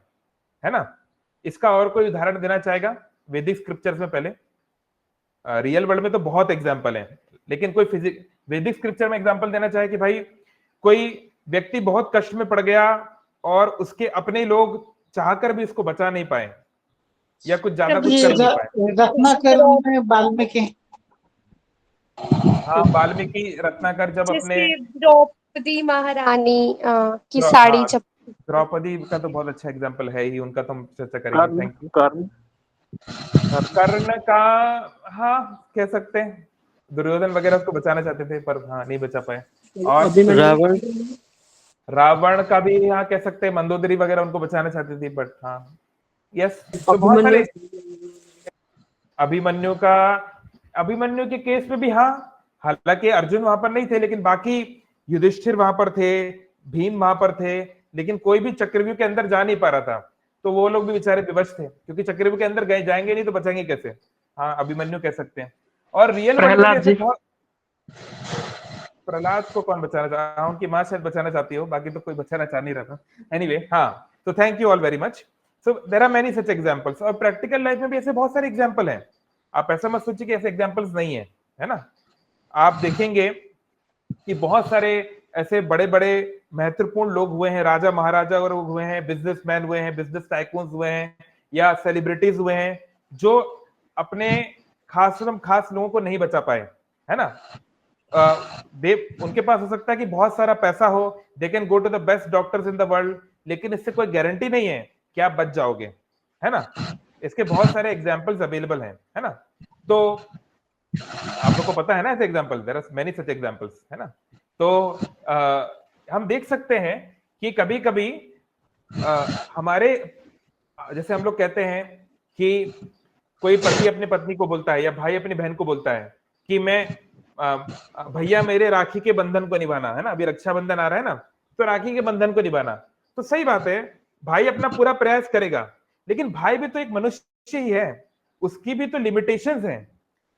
है ना। इसका और कोई उदाहरण देना चाहेगा वैदिक स्क्रिप्चर्स में? पहले रियल वर्ल्ड में तो बहुत एग्जाम्पल है, लेकिन कोई वैदिक स्क्रिप्चर में एग्जाम्पल देना चाहे कि भाई कोई व्यक्ति बहुत कष्ट में पड़ गया और उसके अपने लोग चाहकर भी उसको बचा नहीं पाए या कुछ ज्यादा कुछ कर नहीं पाए। रत्नाकर में वाल्मीकि, हाँ, वाल्मीकि रत्नाकर जब अपने जैसे द्रौपदी महारानी की साड़ी हाँ, जब द्रौपदी का तो बहुत अच्छा एग्जाम्पल है ही, उनका तो हम चर्चा करेंगे। कर्ण थैंक यू। कर्ण कर्ण का, हाँ कह सकते हैं, दुर्योधन वगैरह उसको बचाना चाहते थे पर हाँ नहीं बचा पाए। और रावण रावण का भी हाँ कह सकते हैं, मंदोदरी वगैरह उनको बचाना चाहती थी बट हाँ यस। तो बहुत सारे अभिमन्यु के केस में भी हाँ, हालांकि अर्जुन वहां पर नहीं थे लेकिन बाकी युधिष्ठिर वहां पर थे, भीम वहां पर थे, लेकिन कोई भी चक्रव्यूह के अंदर जा नहीं पा रहा था, तो वो लोग भी बेचारे विवश थे क्योंकि चक्रव्यूह के अंदर गए जाएंगे नहीं तो बचेंगे कैसे। हाँ, अभिमन्यु कह सकते हैं। और रियल वर्ल्ड में प्रहलाद ऐसे जी। बहुत, प्रहलाद को कौन बचाना चाह, उनकी माँ शायद बचाना चाहती हो, बाकी तो कोई बचाना चाह नहीं रहा था। एनीवे हाँ, तो thank you all very much. So there are many such examples, और प्रैक्टिकल लाइफ में भी ऐसे बहुत सारे एग्जांपल हैं। आप ऐसा मत सोचिए कि ऐसे एग्जांपल्स नहीं है ना। आप देखेंगे कि बहुत सारे ऐसे बड़े बड़े महत्वपूर्ण लोग हुए हैं, राजा महाराजा और हुए हैं, बिजनेसमैन हुए हैं, बिजनेस टाइकून्स हुए हैं, या सेलिब्रिटीज हुए हैं, जो अपने खास लोगों को नहीं बचा पाए, है ना। उनके पास हो सकता है कि बहुत सारा पैसा हो, they can go to the best doctors in the world, लेकिन इससे कोई गारंटी नहीं है कि आप बच जाओगे, है ना। इसके बहुत सारे एग्जाम्पल्स अवेलेबल हैं, है ना। तो आप लोग को पता है ना ऐसे example, there are many such examples, है ना। तो हम देख सकते हैं कि कभी कभी हमारे, जैसे हम लोग कहते हैं कि कोई पति अपनी पत्नी को बोलता है या भाई अपनी बहन को बोलता है कि मैं भैया मेरे राखी के बंधन को निभाना, है ना, अभी रक्षाबंधन आ रहा है ना, तो राखी के बंधन को निभाना। तो सही बात है, भाई अपना पूरा प्रयास करेगा, लेकिन भाई भी तो एक मनुष्य ही है, उसकी भी तो लिमिटेशंस हैं,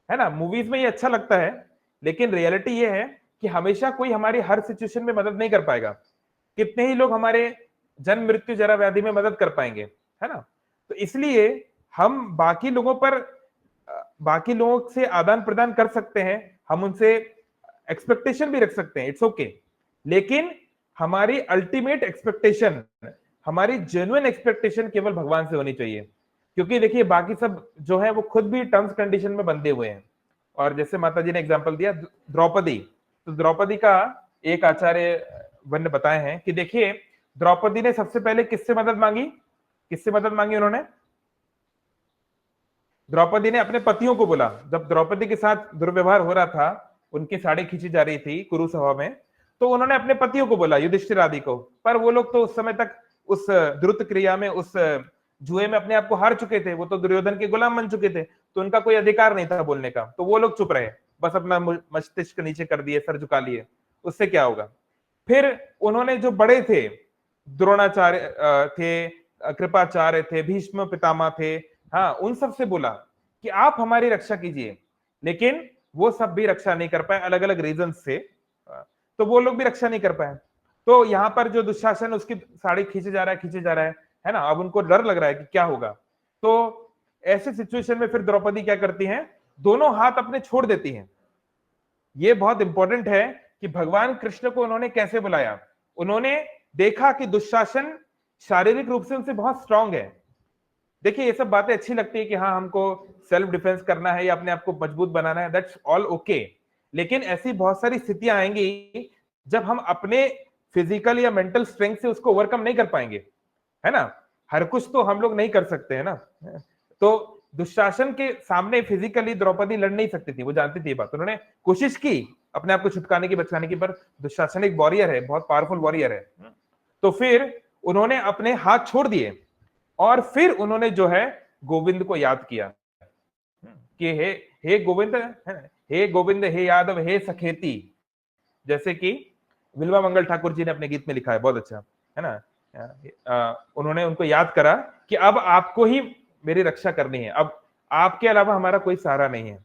है ना। मूवीज में ये अच्छा लगता है, लेकिन रियलिटी ये है कि हमेशा कोई हमारी हर सिचुएशन में मदद नहीं कर पाएगा। कितने ही लोग हमारे जन्म मृत्यु जरा व्याधि में मदद कर पाएंगे, है ना। तो इसलिए हम बाकी लोगों से आदान प्रदान कर सकते हैं, हम उनसे एक्सपेक्टेशन भी रख सकते हैं, इट्स ओके, लेकिन हमारी अल्टीमेट एक्सपेक्टेशन, हमारी जेन्युइन एक्सपेक्टेशन केवल भगवान से होनी चाहिए। क्योंकि देखिए बाकी सब जो है वो खुद भी टर्म्स कंडीशन में बंधे हुए हैं। और जैसे माता जी ने एग्जांपल दिया द्रौपदी, तो द्रौपदी का एक आचार्य वन ने बताए हैं कि देखिए द्रौपदी ने सबसे पहले किससे मदद मांगी उन्होंने? द्रौपदी ने अपने पतियों को बोला। जब द्रौपदी के साथ दुर्व्यवहार हो रहा था, उनकी साड़ी खींची जा रही थी कुरु सभा में, तो उन्होंने अपने पतियों को बोला, युधिष्ठिर आदि को। पर वो लोग तो उस समय तक उस द्रुत क्रिया में, उस जुए में अपने आप को हार चुके थे, वो तो दुर्योधन के गुलाम बन चुके थे, तो उनका कोई अधिकार नहीं था बोलने का। तो वो लोग चुप रहे, बस अपना मस्तिष्क नीचे कर दिए, सर झुका लिए। उससे क्या होगा? फिर उन्होंने जो बड़े थे, द्रोणाचार्य थे, कृपाचार्य थे, भीष्म पितामह थे, हाँ, उन सब से बोला कि आप हमारी रक्षा कीजिए, लेकिन वो सब भी रक्षा नहीं कर पाए अलग अलग रीजन से, तो वो लोग भी रक्षा नहीं कर पाए। तो यहाँ पर जो दुशासन, उसकी साड़ी खींचे जा रहा है ना, अब उनको डर लग रहा है कि क्या होगा। तो ऐसे सिचुएशन में फिर द्रौपदी क्या करती हैं? दोनों हाथ अपने छोड़ देती हैं। ये बहुत इंपॉर्टेंट है कि भगवान कृष्ण को उन्होंने कैसे बुलाया। उन्होंने देखा कि दुशासन शारीरिक रूप से उनसे बहुत स्ट्रांग है। देखिए ये सब बातें अच्छी लगती है कि हाँ हमको सेल्फ डिफेंस करना है या अपने आप को मजबूत बनाना है, दैट्स ऑल ओके, लेकिन ऐसी बहुत सारी स्थितियां आएंगी जब हम अपने फिजिकल या मेंटल स्ट्रेंथ से उसको ओवरकम नहीं कर पाएंगे, है ना। हर कुछ तो हम लोग नहीं कर सकते, है ना। तो दुशासन के सामने फिजिकली द्रौपदी लड़ नहीं सकती थी, वो जानती थी ये बात। उन्होंने कोशिश की अपने आप को छुटकाने की, बचाने की, पर दुशासन एक वॉरियर है, बहुत पावरफुल वॉरियर है। तो फिर उन्होंने अपने हाथ छोड़ दिए और फिर उन्होंने जो है गोविंद को याद किया कि हे गोविंद, हे यादव, हे सखेती, जैसे कि विल्वा मंगल ठाकुर जी ने अपने गीत में लिखा है, बहुत अच्छा, है ना। उन्होंने उनको याद करा कि अब आपको ही मेरी रक्षा करनी है, अब आपके अलावा हमारा कोई सहारा नहीं है।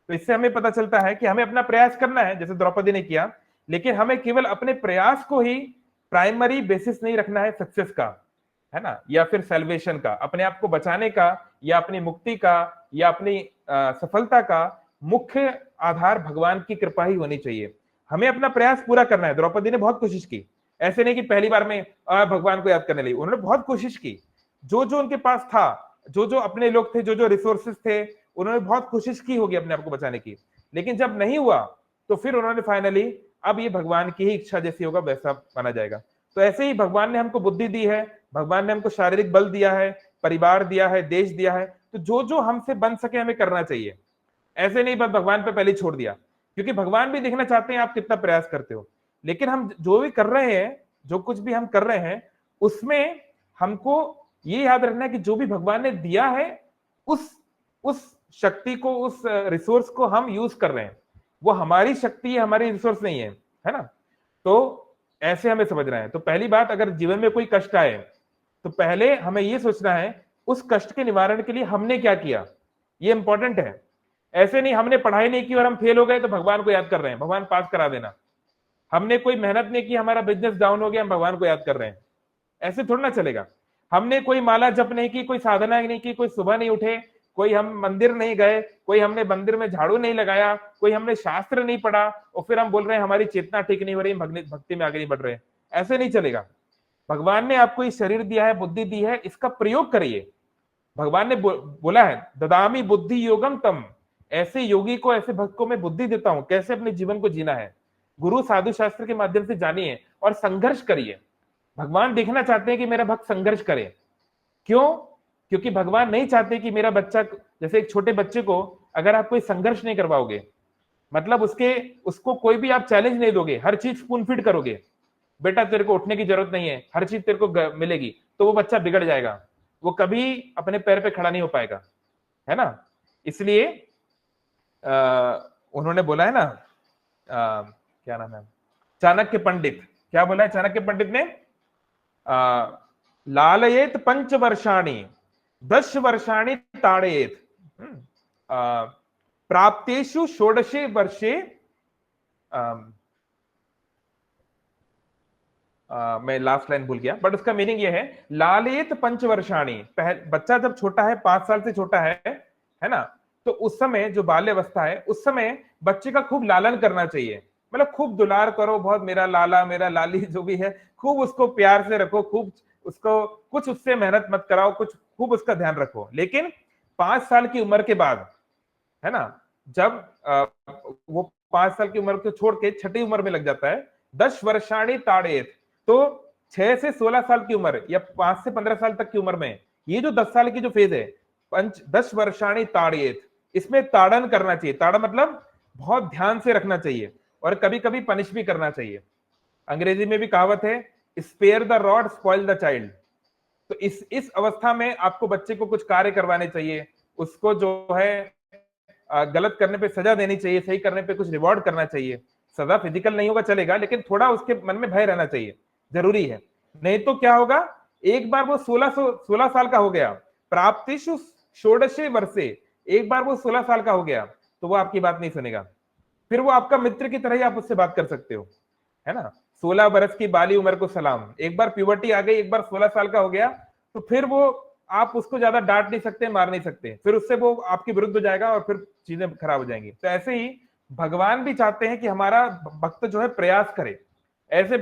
तो इससे हमें पता चलता है कि हमें अपना प्रयास करना है, जैसे द्रौपदी ने किया, लेकिन हमें केवल अपने प्रयास को ही प्राइमरी बेसिस नहीं रखना है सक्सेस का, है ना, या फिर सेल्वेशन का, अपने आप को बचाने का, या अपनी मुक्ति का, या अपनी सफलता का मुख्य आधार भगवान की कृपा ही होनी चाहिए। हमें अपना प्रयास पूरा करना है। द्रौपदी ने बहुत कोशिश की, ऐसे नहीं कि पहली बार में भगवान को याद करने लगी, उन्होंने बहुत कोशिश की। जो जो उनके पास था, जो जो अपने लोग थे, जो जो रिसोर्सेस थे, उन्होंने बहुत कोशिश की होगी अपने आप को बचाने की, लेकिन जब नहीं हुआ तो फिर उन्होंने फाइनली, अब ये भगवान की ही इच्छा जैसी होगा वैसा माना जाएगा। तो ऐसे ही भगवान ने हमको बुद्धि दी है, भगवान ने हमको शारीरिक बल दिया है, परिवार दिया है, देश दिया है, तो जो जो हमसे बन सके हमें करना चाहिए। ऐसे नहीं बस भगवान पे पहले छोड़ दिया, क्योंकि भगवान भी देखना चाहते हैं आप कितना प्रयास करते हो। लेकिन हम जो भी कर रहे हैं, जो कुछ भी हम कर रहे हैं, उसमें हमको ये याद रखना है कि जो भी भगवान ने दिया है, उस शक्ति को, उस रिसोर्स को हम यूज कर रहे हैं। वो हमारी शक्ति है, हमारी रिसोर्स नहीं है ना। तो ऐसे हमें समझना है। तो पहली बात, अगर जीवन में कोई कष्ट आए तो पहले हमें ये सोचना है उस कष्ट के निवारण के लिए हमने क्या किया, ये इंपॉर्टेंट है। ऐसे नहीं हमने पढ़ाई नहीं की और हम फेल हो गए तो भगवान को याद कर रहे हैं, भगवान पास करा देना। हमने कोई मेहनत नहीं की, हमारा बिजनेस डाउन हो गया, हम भगवान को याद कर रहे हैं, ऐसे थोड़ा ना चलेगा। हमने कोई माला जप नहीं की, कोई साधना नहीं की, कोई सुबह नहीं उठे, कोई हम मंदिर नहीं गए, कोई हमने मंदिर में झाड़ू नहीं लगाया, कोई हमने शास्त्र नहीं पढ़ा, और फिर हम बोल रहे हैं हमारी चेतना ठीक नहीं हो रही, भक्ति में आगे नहीं बढ़ रहे। ऐसे नहीं चलेगा। भगवान ने आपको ये शरीर दिया है, बुद्धि दी है, इसका प्रयोग करिए। भगवान ने बोला है ददामी बुद्धि योगम तम, ऐसे योगी को, ऐसे भक्त को मैं बुद्धि देता हूं कैसे अपने जीवन को जीना है। गुरु साधु शास्त्र के माध्यम से जानिए और संघर्ष करिए। भगवान देखना चाहते हैं कि मेरा भक्त संघर्ष करे। क्यों? क्योंकि भगवान नहीं चाहते कि मेरा बच्चा, जैसे एक छोटे बच्चे को अगर आप कोई संघर्ष नहीं करवाओगे, मतलब उसको कोई भी आप चैलेंज नहीं दोगे, हर चीज स्पून फीड करोगे, बेटा तेरे को उठने की जरूरत नहीं है, हर चीज तेरे को मिलेगी, तो वो बच्चा बिगड़ जाएगा, वो कभी अपने पैर पे खड़ा नहीं हो पाएगा, है ना। इसलिए उन्होंने बोला है ना, क्या नाम है, चाणक्य पंडित, क्या बोला है चाणक्य पंडित ने, लालयेत 5 वर्षाणि 10 वर्षाणि ताड़येत, प्राप्तेषु 16 वर्षे, मैं लास्ट लाइन भूल गया, बट उसका मीनिंग ये है, लालयेत 5 वर्षाणि, बच्चा जब छोटा है, 5 साल से छोटा है ना, तो उस समय जो बाल्यावस्था है, उस समय बच्चे का खूब लालन करना चाहिए, मतलब खूब दुलार करो, बहुत मेरा लाला मेरा लाली जो भी है, खूब उसको प्यार से रखो, खूब उसको, कुछ उससे मेहनत मत कराओ, कुछ खूब उसका ध्यान रखो। लेकिन 5 साल की उम्र के बाद, है ना, जब वो 5 साल की उम्र को छोड़ के छठी उम्र में लग जाता है, 10 वर्षाणि ताड़येत, तो 6 से 16 साल की उम्र या 5 से 15 साल तक की उम्र में, ये जो 10 साल की जो फेज है, 10 वर्षाणि ताड़येत, इसमें ताड़न करना चाहिए। ताड़न मतलब बहुत ध्यान से रखना चाहिए, और कभी कभी पनिश भी करना चाहिए। अंग्रेजी में भी कहावत है, spare the rod spoil the child. तो इस अवस्था में आपको बच्चे को कुछ कार्य करवाने चाहिए, उसको जो है गलत करने पे सजा देनी चाहिए, सही करने पे कुछ रिवॉर्ड करना चाहिए। सजा फिजिकल नहीं होगा चलेगा, लेकिन थोड़ा उसके मन में भय रहना चाहिए, जरूरी है। नहीं तो क्या होगा, एक बार वो 16 साल का हो गया, प्राप्तिषु 16 वर्षे, एक बार वो 16 साल का हो गया, तो वो आपकी बात नहीं सुनेगा। फिर वो आपका मित्र की तरह ही आप उससे बात कर सकते हो, है ना। 16 बरस की बाली उम्र को सलाम, एक बार प्यूबर्टी आ गई, एक बार 16 साल का हो गया, तो फिर वो आप उसको ज्यादा डांट नहीं सकते, मार नहीं सकते, फिर उससे वो आपके विरुद्ध हो जाएगा और फिर चीजें खराब हो जाएंगी। तो ऐसे ही भगवान भी चाहते हैं कि हमारा भक्त जो है प्रयास करे। ऐसे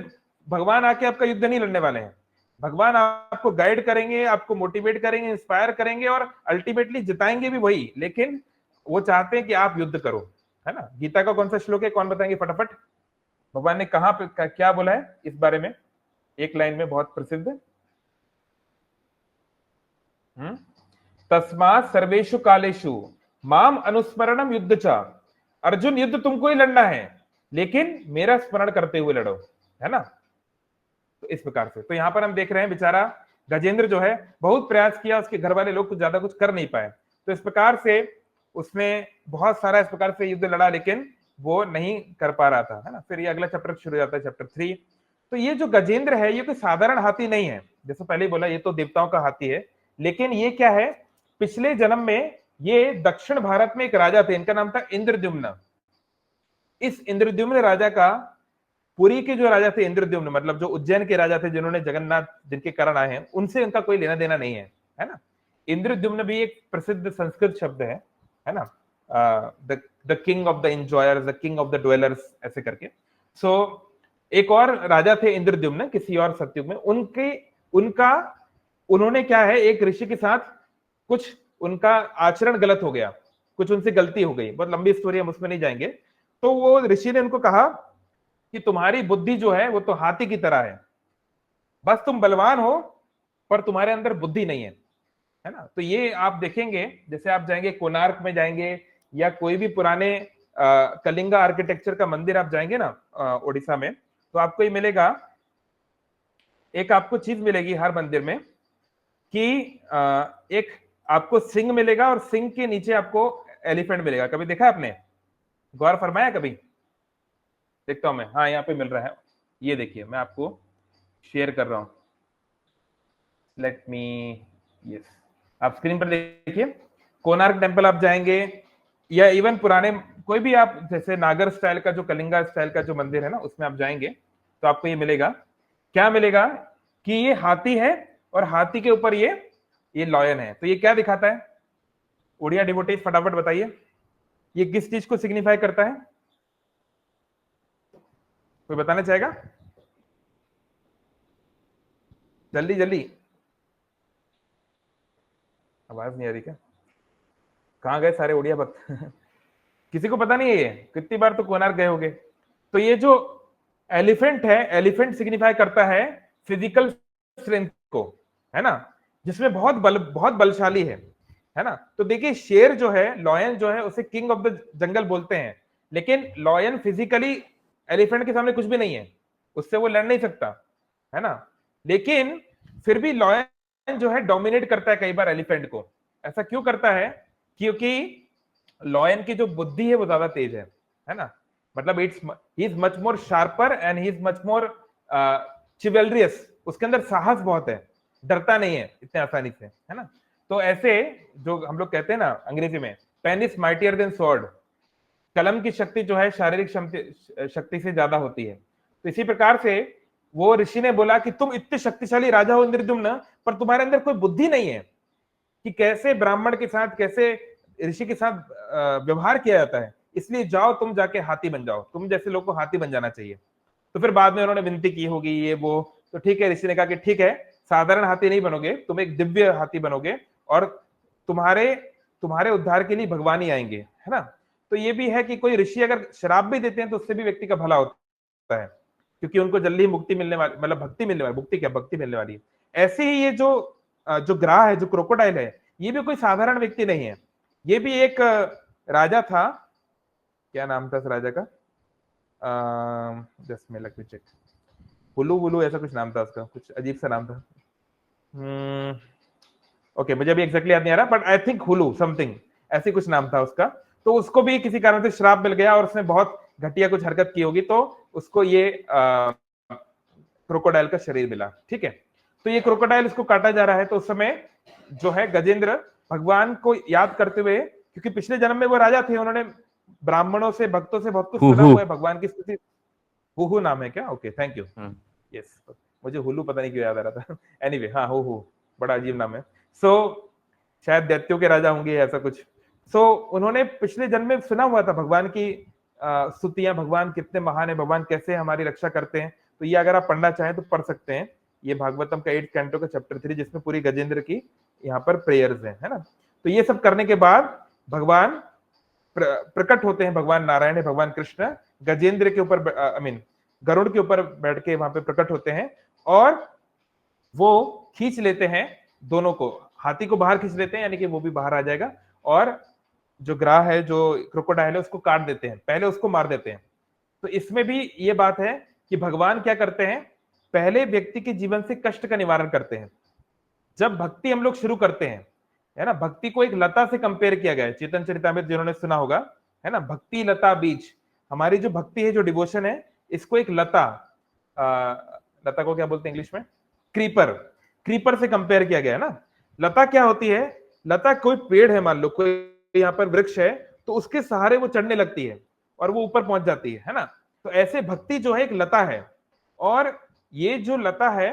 भगवान आके आपका युद्ध नहीं लड़ने वाले हैं, भगवान आपको गाइड करेंगे, आपको मोटिवेट करेंगे, इंस्पायर करेंगे, और अल्टीमेटली जिताएंगे भी वही, लेकिन वो चाहते हैं कि आप युद्ध करो, है ना। गीता का कौन सा श्लोक है, कौन बताएंगे फटाफट? भगवान ने कहां पे क्या बोला है इस बारे में, एक लाइन में बहुत प्रसिद्ध, तस्मात् सर्वेषु कालेषु माम अनुस्मरणम युद्ध च। अर्जुन, युद्ध तुमको ही लड़ना है, लेकिन मेरा स्मरण करते हुए लड़ो, है ना। तो इस प्रकार से, तो यहां पर हम देख रहे हैं बेचारा गजेंद्र जो है बहुत प्रयास किया, उसके घर वाले लोग कुछ ज्यादा कुछ कर नहीं पाए, तो इस प्रकार से उसने बहुत सारा इस प्रकार से युद्ध लड़ा, लेकिन वो नहीं कर पा रहा था, है ना। फिर ये अगला चैप्टर शुरू हो जाता है, चैप्टर 3। तो ये जो गजेंद्र है, ये कोई साधारण हाथी नहीं है, जैसे पहले बोला ये तो देवताओं का हाथी है, लेकिन ये क्या है, पिछले जन्म में ये दक्षिण भारत में एक राजा थे, इनका नाम था इंद्रद्युम्न। इस इंद्रद्युम्न राजा का पुरी के जो राजा थे इंद्रद्युम्न, मतलब जो उज्जैन के राजा थे जिन्होंने जगन्नाथ जिनके कारण आए हैं, उनसे उनका कोई लेना देना नहीं है ना। इंद्रद्युम्न भी एक प्रसिद्ध संस्कृत शब्द है ना, the king of the enjoyers, the king of the dwellers, ऐसे करके। सो एक और राजा थे इंद्रद्युम्न किसी और सतयुग में, उन्होंने क्या है, एक ऋषि के साथ कुछ उनका आचरण गलत हो गया, कुछ उनसे गलती हो गई, बहुत लंबी स्टोरी, हम उसमें नहीं जाएंगे। तो वो ऋषि ने उनको कहा कि तुम्हारी बुद्धि जो है वो तो हाथी की तरह है, बस तुम बलवान हो पर तुम्हारे अंदर बुद्धि नहीं है ना। तो ये आप देखेंगे, जैसे आप जाएंगे कोणार्क में जाएंगे या कोई भी पुराने कलिंगा आर्किटेक्चर का मंदिर आप जाएंगे ना उड़ीसा में, तो आपको ये मिलेगा, एक आपको चीज मिलेगी हर मंदिर में कि एक आपको सिंह मिलेगा और सिंह के नीचे आपको एलिफेंट मिलेगा। कभी देखा आपने, गौर फरमाया कभी? देखता हूं मैं, हाँ यहाँ पे मिल रहा है, ये देखिए मैं आपको शेयर कर रहा हूं, लेट मी, यस, आप स्क्रीन पर देखिए। कोणार्क टेम्पल आप जाएंगे या इवन पुराने कोई भी आप, जैसे नागर स्टाइल का जो कलिंगा स्टाइल का जो मंदिर है ना, उसमें आप जाएंगे तो आपको ये मिलेगा, क्या मिलेगा कि ये हाथी है और हाथी के ऊपर ये लॉयन है। तो ये क्या दिखाता है? उड़िया डिवोटीज फटाफट बताइए, ये किस चीज को सिग्निफाई करता है? कोई बताना चाहेगा? जल्दी जल्दी, आवाज नहीं आ रही क्या? कहां गए सारे उड़िया भक्त? किसी को पता नहीं है ये? कितनी बार तो कोणार्क गए होंगे। तो ये जो एलिफेंट है, एलिफेंट सिग्निफाई करता है फिजिकल स्ट्रेंथ को, है ना, जिसमें बहुत बलशाली है ना। तो देखिए शेर जो है, लॉयन जो है, उसे किंग ऑफ द जंगल बोलते हैं, लेकिन लॉयन फिजिकली एलिफेंट के सामने कुछ भी नहीं है, उससे वो लड़ नहीं सकता, है ना। लेकिन फिर भी लॉयन जो है डोमिनेट करता है कई बार एलिफेंट को। ऐसा क्यों करता है? क्योंकि लॉयन की जो बुद्धि है वो ज्यादा तेज है ना, मतलब he is much more sharper and he is much more chivalrous, उसके अंदर साहस बहुत है, डरता नहीं है इतने आसानी से, है ना। तो ऐसे जो हम लोग कहते हैं ना अंग्रेजी में, pen is mightier than sword, कलम की शक्ति जो है शारीरिक शक्ति से ज्यादा होती है। तो इसी प्रकार से वो ऋषि ने बोला कि तुम इतने शक्तिशाली राजा हो इंद्रद्युम्न, पर तुम्हारे अंदर कोई बुद्धि नहीं है कि कैसे ब्राह्मण के साथ, कैसे ऋषि के साथ व्यवहार किया जाता है, इसलिए जाओ तुम जाके हाथी बन जाओ, तुम जैसे लोग को हाथी बन जाना चाहिए। तो फिर बाद में उन्होंने विनती की होगी ये वो, तो ठीक है, ऋषि ने कहा कि ठीक है, साधारण हाथी नहीं बनोगे, तुम एक दिव्य हाथी बनोगे और तुम्हारे उद्धार के लिए भगवान ही आएंगे, है ना। तो ये भी है कि कोई ऋषि अगर श्राप भी देते हैं तो उससे भी व्यक्ति का भला होता है, क्योंकि उनको जल्दी ही मुक्ति मिलने वाली, मतलब भक्ति मिलने वाली, मुक्ति क्या, भक्ति मिलने वाली है। ऐसे ही ये जो ग्राह है, जो क्रोकोडाइल है, ये भी कोई साधारण व्यक्ति नहीं है, ये भी एक राजा था, क्या नाम था इस राजा का, जस्ट मैं लेट मी चेक, हुलू वुलू ऐसा कुछ नाम था उसका, कुछ अजीब सा नाम था। ओके, मुझे अभी एग्जैक्टली याद नहीं आ रहा, but I think Hulu something, ऐसी कुछ नाम था उसका। तो उसको भी किसी कारण से श्राप मिल गया और उसने बहुत घटिया कुछ हरकत की होगी, तो उसको ये क्रोकोडाइल का शरीर मिला, ठीक है। तो ये क्रोकोडाइल इसको काटा जा रहा है, तो उस समय जो है गजेंद्र भगवान को याद करते हुए, क्योंकि पिछले जन्म में वो राजा थे, उन्होंने ब्राह्मणों से, भक्तों से बहुत कुछ सुना हुआ है, भगवान की स्तुति। हुहू नाम है क्या? ओके, थैंक यू, यस, मुझे हुलू पता नहीं क्यों याद आ रहा था। एनीवे, हाँ, हुहू बड़ा अजीब नाम है। सो शायद दैत्यों के राजा होंगे ऐसा कुछ। सो उन्होंने पिछले जन्म में सुना हुआ था भगवान की स्तुतियां, भगवान कितने महान है, भगवान कैसे हमारी रक्षा करते हैं। तो ये अगर आप पढ़ना चाहें तो पढ़ सकते हैं, ये भागवतम का 8th कैंटो का चैप्टर 3, जिसमें पूरी गजेंद्र की यहाँ पर प्रेयर्स है ना। तो ये सब करने के बाद भगवान प्रकट होते हैं, भगवान नारायण है, भगवान कृष्ण गजेंद्र के ऊपर, आई मीन गरुड़ के ऊपर बैठ के वहां पे प्रकट होते हैं, और वो खींच लेते हैं दोनों को, हाथी को बाहर खींच लेते हैं, यानी कि वो भी बाहर आ जाएगा, और जो ग्राह है, जो क्रोकोडाइल है, उसको काट देते हैं, पहले उसको मार देते हैं। तो इसमें भी ये बात है कि भगवान क्या करते हैं, पहले व्यक्ति के जीवन से कष्ट का निवारण करते हैं। जब भक्ति हम लोग शुरू करते हैं, है ना, भक्ति को एक लता से कंपेयर किया गया है, चेतन चरितामृत जिन्होंने सुना होगा, है ना, भक्ति लता बीज। हमारी जो भक्ति है, जो डिवोशन है, इसको एक लता, लता को क्या बोलते हैं इंग्लिश में? क्रीपर से कंपेयर किया गया है ना। लता क्या होती है? लता कोई पेड़ है, मान लो कोई यहाँ पर वृक्ष है, तो उसके सहारे वो चढ़ने लगती है और वो ऊपर पहुंच जाती है ना। तो ऐसे भक्ति जो है एक लता है, और ये जो लता है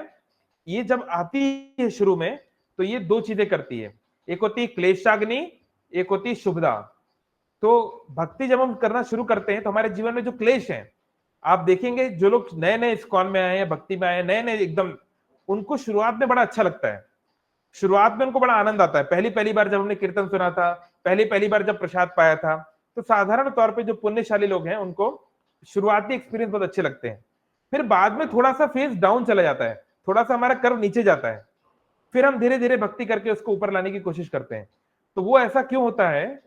ये जब आती है शुरू में तो ये दो चीजें करती है, एक होती है क्लेशाग्नि, एक होती है शुभदा। तो भक्ति जब हम करना शुरू करते हैं तो हमारे जीवन में जो क्लेश है, आप देखेंगे जो लोग नए नए इस्कॉन में आए हैं, भक्ति में आए हैं, नए नए एकदम, उनको शुरुआत में बड़ा अच्छा लगता है, शुरुआत में उनको बड़ा आनंद आता है। पहली पहली बार जब हमने कीर्तन सुना था, पहली पहली बार जब प्रसाद पाया था, तो साधारण तौर पे जो पुण्यशाली लोग हैं उनको शुरुआती एक्सपीरियंस बहुत अच्छे लगते हैं। फिर बाद में थोड़ा सा फेज डाउन चला जाता है, थोड़ा सा हमारा कर्व नीचे जाता है, फिर हम धीरे धीरे भक्ति करके उसको ऊपर लाने की कोशिश करते हैं। तो वो ऐसा क्यों होता है,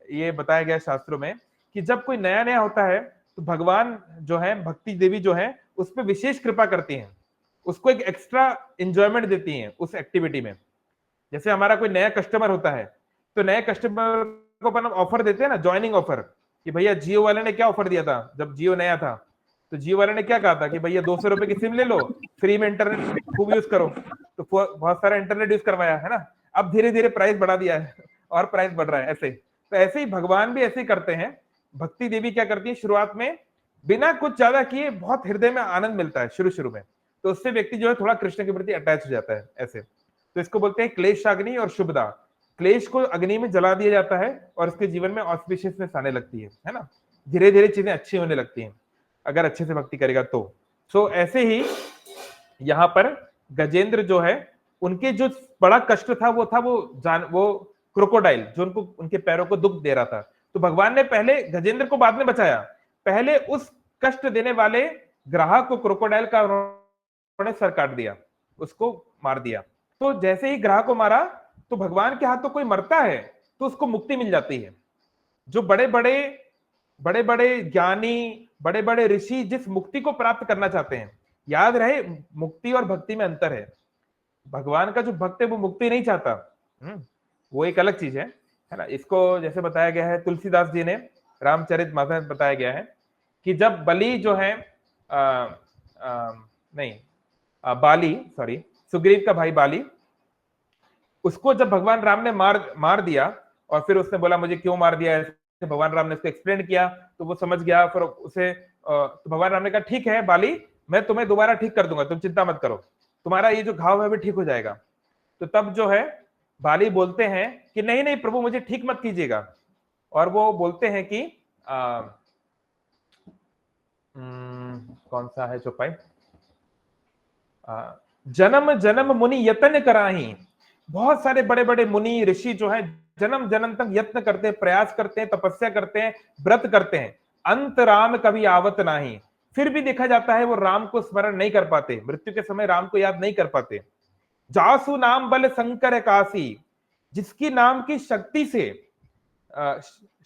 ये बताया गया शास्त्रों में कि जब कोई नया नया होता है तो भगवान जो है, भक्ति देवी जो है, उस पर विशेष कृपा करती हैं, उसको एक एक्स्ट्रा एंजॉयमेंट देती हैं उस एक्टिविटी में। जैसे हमारा कोई नया कस्टमर होता है तो नए कस्टमर को अपन ऑफर देते हैं ना, ज्वाइनिंग ऑफर, कि भैया जियो वाले ने क्या ऑफर दिया था जब जियो नया था, तो जियो वाले ने क्या कहा था कि भैया 200 रुपए की सिम ले लो, फ्री में इंटरनेट खूब यूज करो, तो बहुत सारा इंटरनेट यूज करवाया है ना। अब धीरे धीरे प्राइस बढ़ा दिया है और प्राइस बढ़ रहा है ऐसे। तो ऐसे ही भगवान भी ऐसे ही करते हैं। भक्ति देवी क्या करती है, शुरुआत में बिना कुछ ज्यादा किए बहुत हृदय में आनंद मिलता है शुरू में, तो उससे व्यक्ति जो है थोड़ा कृष्ण के प्रति अटैच हो जाता है ऐसे। तो इसको बोलते हैं क्लेशाग्नि और शुभदा। क्लेश को अग्नि में जला दिया जाता है और उसके जीवन में ऑस्पिशियसनेस आने लगती है ना, धीरे धीरे चीजें अच्छी होने लगती हैं अगर अच्छे से भक्ति करेगा तो। सो ऐसे ही यहाँ पर गजेंद्र जो है, उनके जो बड़ा कष्ट था वो क्रोकोडाइल जो उनको उनके पैरों को दुख दे रहा था, तो भगवान ने पहले गजेंद्र को बाद में बचाया, पहले उस कष्ट देने वाले ग्राहक को, क्रोकोडाइल का उन्होंने सर काट दिया, उसको मार दिया। तो जैसे ही ग्राहक को मारा तो भगवान के हाथों कोई मरता है तो उसको मुक्ति मिल जाती है। जो बड़े बड़े ज्ञानी, बड़े बड़े ऋषि जिस मुक्ति को प्राप्त करना चाहते हैं, याद रहे मुक्ति और भक्ति में अंतर है। भगवान का जो भक्त है वो मुक्ति नहीं चाहता, वो एक अलग चीज है ना। इसको जैसे बताया गया है, तुलसीदास जी ने रामचरितमानस में बताया गया है कि जब बलि जो है बाली, सॉरी, सुग्रीव का भाई बाली, उसको जब भगवान राम ने मार दिया और फिर उसने बोला मुझे क्यों मार दिया, भगवान राम ने उसको एक्सप्लेन किया तो वो समझ गया। फिर उसे तो भगवान राम ने कहा ठीक है बाली, मैं तुम्हें दोबारा ठीक कर दूंगा, तुम चिंता मत करो, तुम्हारा ये जो घाव है वो ठीक हो जाएगा। तो तब जो है बाली बोलते हैं कि नहीं नहीं प्रभु मुझे ठीक मत कीजिएगा, और वो बोलते हैं कि कौन सा है चौपाई, जन्म जन्म मुनि यत्न कराही। बहुत सारे बड़े बड़े मुनि ऋषि जो है जन्म जन्म तक यत्न करते हैं, प्रयास करते हैं, तपस्या करते हैं, व्रत करते हैं, अंत राम कभी आवत नाही, फिर भी देखा जाता है वो राम को स्मरण नहीं कर पाते, मृत्यु के समय राम को याद नहीं कर पाते। जासु नाम बल शंकर काशी, जिसकी नाम की शक्ति से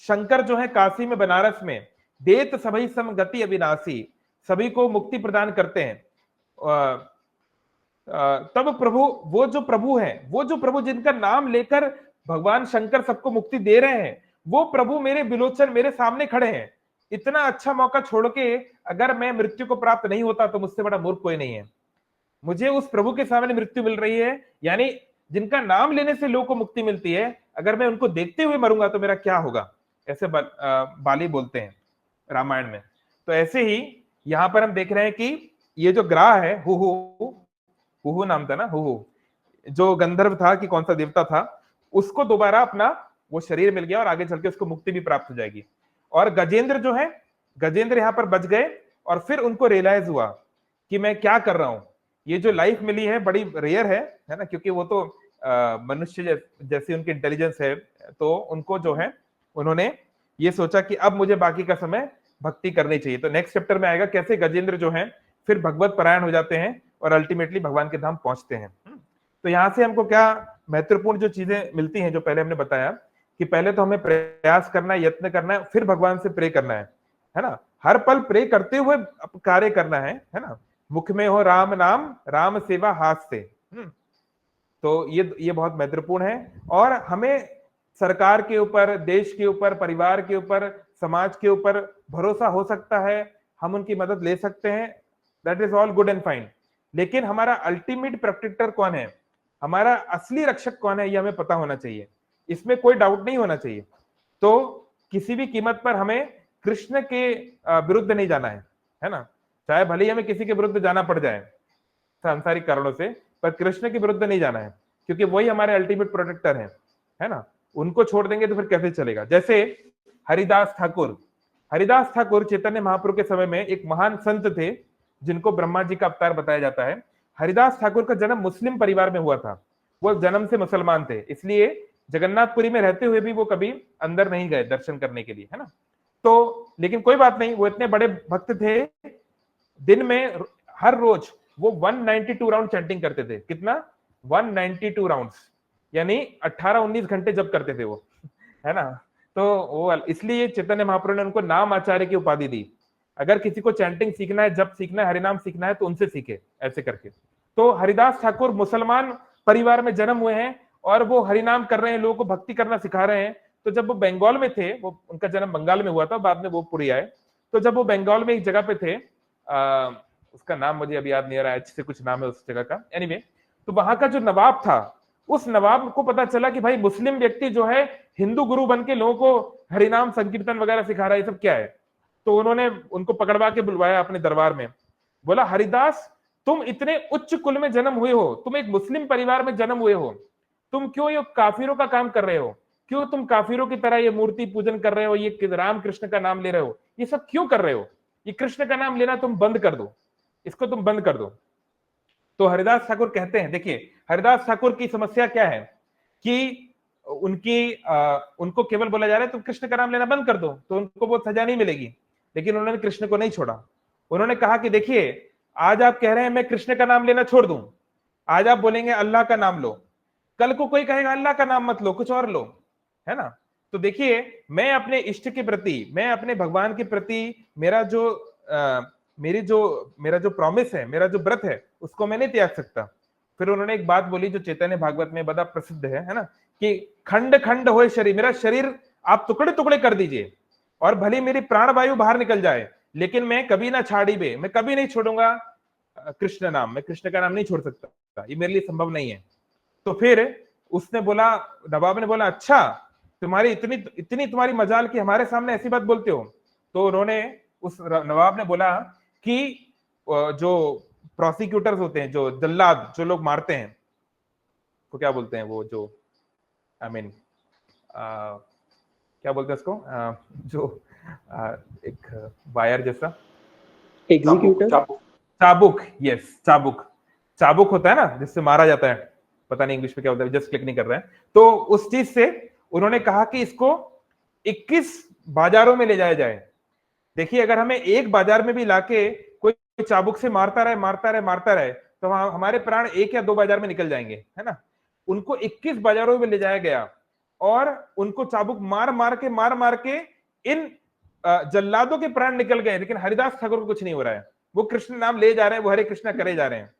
शंकर जो है काशी में, बनारस में, देत सभी सम गति अविनाशी, सभी को मुक्ति प्रदान करते हैं। तब प्रभु, वो जो प्रभु जिनका नाम लेकर भगवान शंकर सबको मुक्ति दे रहे हैं, वो प्रभु मेरे विलोचन, मेरे सामने खड़े हैं। इतना अच्छा मौका छोड़ के अगर मैं मृत्यु को प्राप्त नहीं होता तो मुझसे बड़ा मूर्ख कोई नहीं है। मुझे उस प्रभु के सामने मृत्यु मिल रही है, यानी जिनका नाम लेने से लोगों को मुक्ति मिलती है, अगर मैं उनको देखते हुए मरूंगा तो मेरा क्या होगा, ऐसे बाली बोलते हैं रामायण में। तो ऐसे ही यहाँ पर हम देख रहे हैं कि ये जो ग्राह है, हुहु नाम था ना, हुहु जो गंधर्व था कि कौन सा देवता था, उसको दोबारा अपना वो शरीर मिल गया और आगे चल के उसको मुक्ति भी प्राप्त हो जाएगी। और गजेंद्र जो है, गजेंद्र यहाँ पर बच गए और फिर उनको रियलाइज हुआ कि मैं क्या कर रहा हूँ, ये जो लाइफ मिली है बड़ी रेयर है ना, क्योंकि वो तो मनुष्य जैसी उनकी इंटेलिजेंस है, तो उनको जो है उन्होंने ये सोचा कि अब मुझे बाकी का समय भक्ति करनी चाहिए। तो नेक्स्ट चैप्टर में आएगा कैसे गजेंद्र जो है फिर भगवत परायण हो जाते हैं और अल्टीमेटली भगवान के धाम पहुंचते हैं। तो यहाँ से हमको क्या महत्वपूर्ण जो चीजें मिलती हैं, जो पहले हमने बताया कि पहले तो हमें प्रयास करना है, यत्न करना है, फिर भगवान से प्रे करना है ना, हर पल प्रे करते हुए कार्य करना है ना। मुख में हो राम नाम, राम सेवा हाथ से। तो ये बहुत महत्वपूर्ण है। और हमें सरकार के ऊपर, देश के ऊपर, परिवार के ऊपर, समाज के ऊपर भरोसा हो सकता है, हम उनकी मदद ले सकते हैं, that is all good and fine. लेकिन हमारा अल्टीमेट प्रोटेक्टर कौन है, हमारा असली रक्षक कौन है, ये हमें पता होना चाहिए, इसमें कोई डाउट नहीं होना चाहिए। तो किसी भी कीमत पर हमें कृष्ण के विरुद्ध नहीं जाना है, है ना, चाहे भले ही हमें किसी के विरुद्ध जाना पड़ जाए सांसारिक कारणों से, पर कृष्ण के विरुद्ध नहीं जाना है, क्योंकि वही हमारे अल्टीमेट प्रोटेक्टर है ना। उनको छोड़ देंगे तो फिर कैसे चलेगा। जैसे हरिदास ठाकुर चैतन्य महाप्रभु के समय में एक महान संत थे जिनको ब्रह्मा जी का अवतार बताया जाता है। हरिदास ठाकुर का जन्म मुस्लिम परिवार में हुआ था, वो जन्म से मुसलमान थे, इसलिए जगन्नाथपुरी में रहते हुए भी वो कभी अंदर नहीं गए दर्शन करने के लिए, है ना। तो लेकिन कोई बात नहीं, वो इतने बड़े भक्त थे, दिन में हर रोज वो 192 राउंड चैंटिंग करते थे। कितना? 192 राउंड्स, यानी 18-19 घंटे जब करते थे वो, है ना। तो वो इसलिए चैतन्य महाप्रभु ने उनको नाम आचार्य की उपाधि दी। अगर किसी को चैंटिंग सीखना है, जब सीखना है, हरिनाम सीखना है, तो उनसे सीखे, ऐसे करके। तो हरिदास ठाकुर मुसलमान परिवार में जन्म हुए हैं और वो हरिनाम कर रहे हैं, लोगों को भक्ति करना सिखा रहे हैं। तो जब वो बंगाल में थे, वो उनका जन्म बंगाल में हुआ था, बाद में वो पुरी आए। तो जब वो बंगाल में एक जगह पे थे, उसका नाम मुझे अभी याद नहीं आ रहा है, अच्छे से कुछ नाम है उस जगह का, एनीवे, तो वहां का जो नवाब था, उस नवाब को पता चला कि भाई मुस्लिम व्यक्ति जो है हिंदू गुरु बन के लोगों को हरिनाम संकीर्तन वगैरह सिखा रहा है, ये सब क्या है। तो उन्होंने उनको पकड़वा के बुलवाया अपने दरबार में, बोला हरिदास तुम इतने उच्च कुल में जन्म हुए हो, तुम एक मुस्लिम परिवार में जन्म हुए हो, तुम क्यों ये काफिरों का काम कर रहे हो, क्यों तुम काफिरों की तरह ये मूर्ति पूजन कर रहे हो, ये राम कृष्ण का नाम ले रहे हो, ये सब क्यों कर रहे हो, ये कृष्ण का नाम लेना तुम बंद कर दो, इसको तुम बंद कर दो। तो हरिदास ठाकुर कहते हैं, देखिए हरिदास ठाकुर की समस्या क्या है कि उनको केवल बोला जा रहा है तुम कृष्ण का नाम लेना बंद कर दो, तो उनको वो सजा नहीं मिलेगी। लेकिन उन्होंने कृष्ण को नहीं छोड़ा। उन्होंने कहा कि देखिए, आज आप कह रहे हैं मैं कृष्ण का नाम लेना छोड़ दूं, आज आप बोलेंगे अल्लाह का नाम लो, कल को कोई कहेगा अल्लाह का नाम मत लो, कुछ और लो, है ना। तो देखिए, मैं अपने इष्ट के प्रति, मैं अपने भगवान के प्रति मेरा जो प्रॉमिस है, मेरा जो व्रत है, उसको मैं नहीं त्याग सकता। फिर उन्होंने एक बात बोली जो चैतन्य भागवत में बड़ा प्रसिद्ध है ना, कि खंड खंड होए शरीर, मेरा शरीर आप टुकड़े टुकड़े कर दीजिए और भले मेरी प्राण वायु बाहर निकल जाए, लेकिन मैं कभी ना छाड़ी बे, मैं कभी नहीं छोड़ूंगा कृष्ण नाम, मैं कृष्ण का नाम नहीं छोड़ सकता, ये मेरे लिए संभव नहीं है। तो फिर उसने बोला, नवाब ने बोला अच्छा तुम्हारी इतनी तुम्हारी मजाल कि हमारे सामने ऐसी बात बोलते हो। तो उन्होंने, उस नवाब ने बोला कि जो प्रोसिक्यूटर्स होते हैं, जो जल्लाद, जो लोग मारते हैं, तो क्या बोलते हैं वो, जो क्या बोलते हैं उसको, जो एक वायर जैसा, एग्जीक्यूटर, चाबुक, यस चाबुक होता है ना जिससे मारा जाता है, पता नहीं इंग्लिश में क्या होता है, जस्ट क्लिक नहीं कर रहे हैं। तो उस चीज से उन्होंने कहा कि इसको 21 बाजारों में ले जाया जाए। देखिए, अगर हमें एक बाजार में भी लाके कोई चाबुक से मारता रहे तो हमारे प्राण 1 या 2 बाजार में निकल जाएंगे, है ना। उनको 21 बाजारों में ले जाया गया और उनको चाबुक मार मार के इन जल्लादों के प्राण निकल गए, लेकिन हरिदास ठाकुर को कुछ नहीं हो रहा है, वो कृष्ण नाम ले जा रहे हैं, वो हरे कृष्णा करे जा रहे हैं।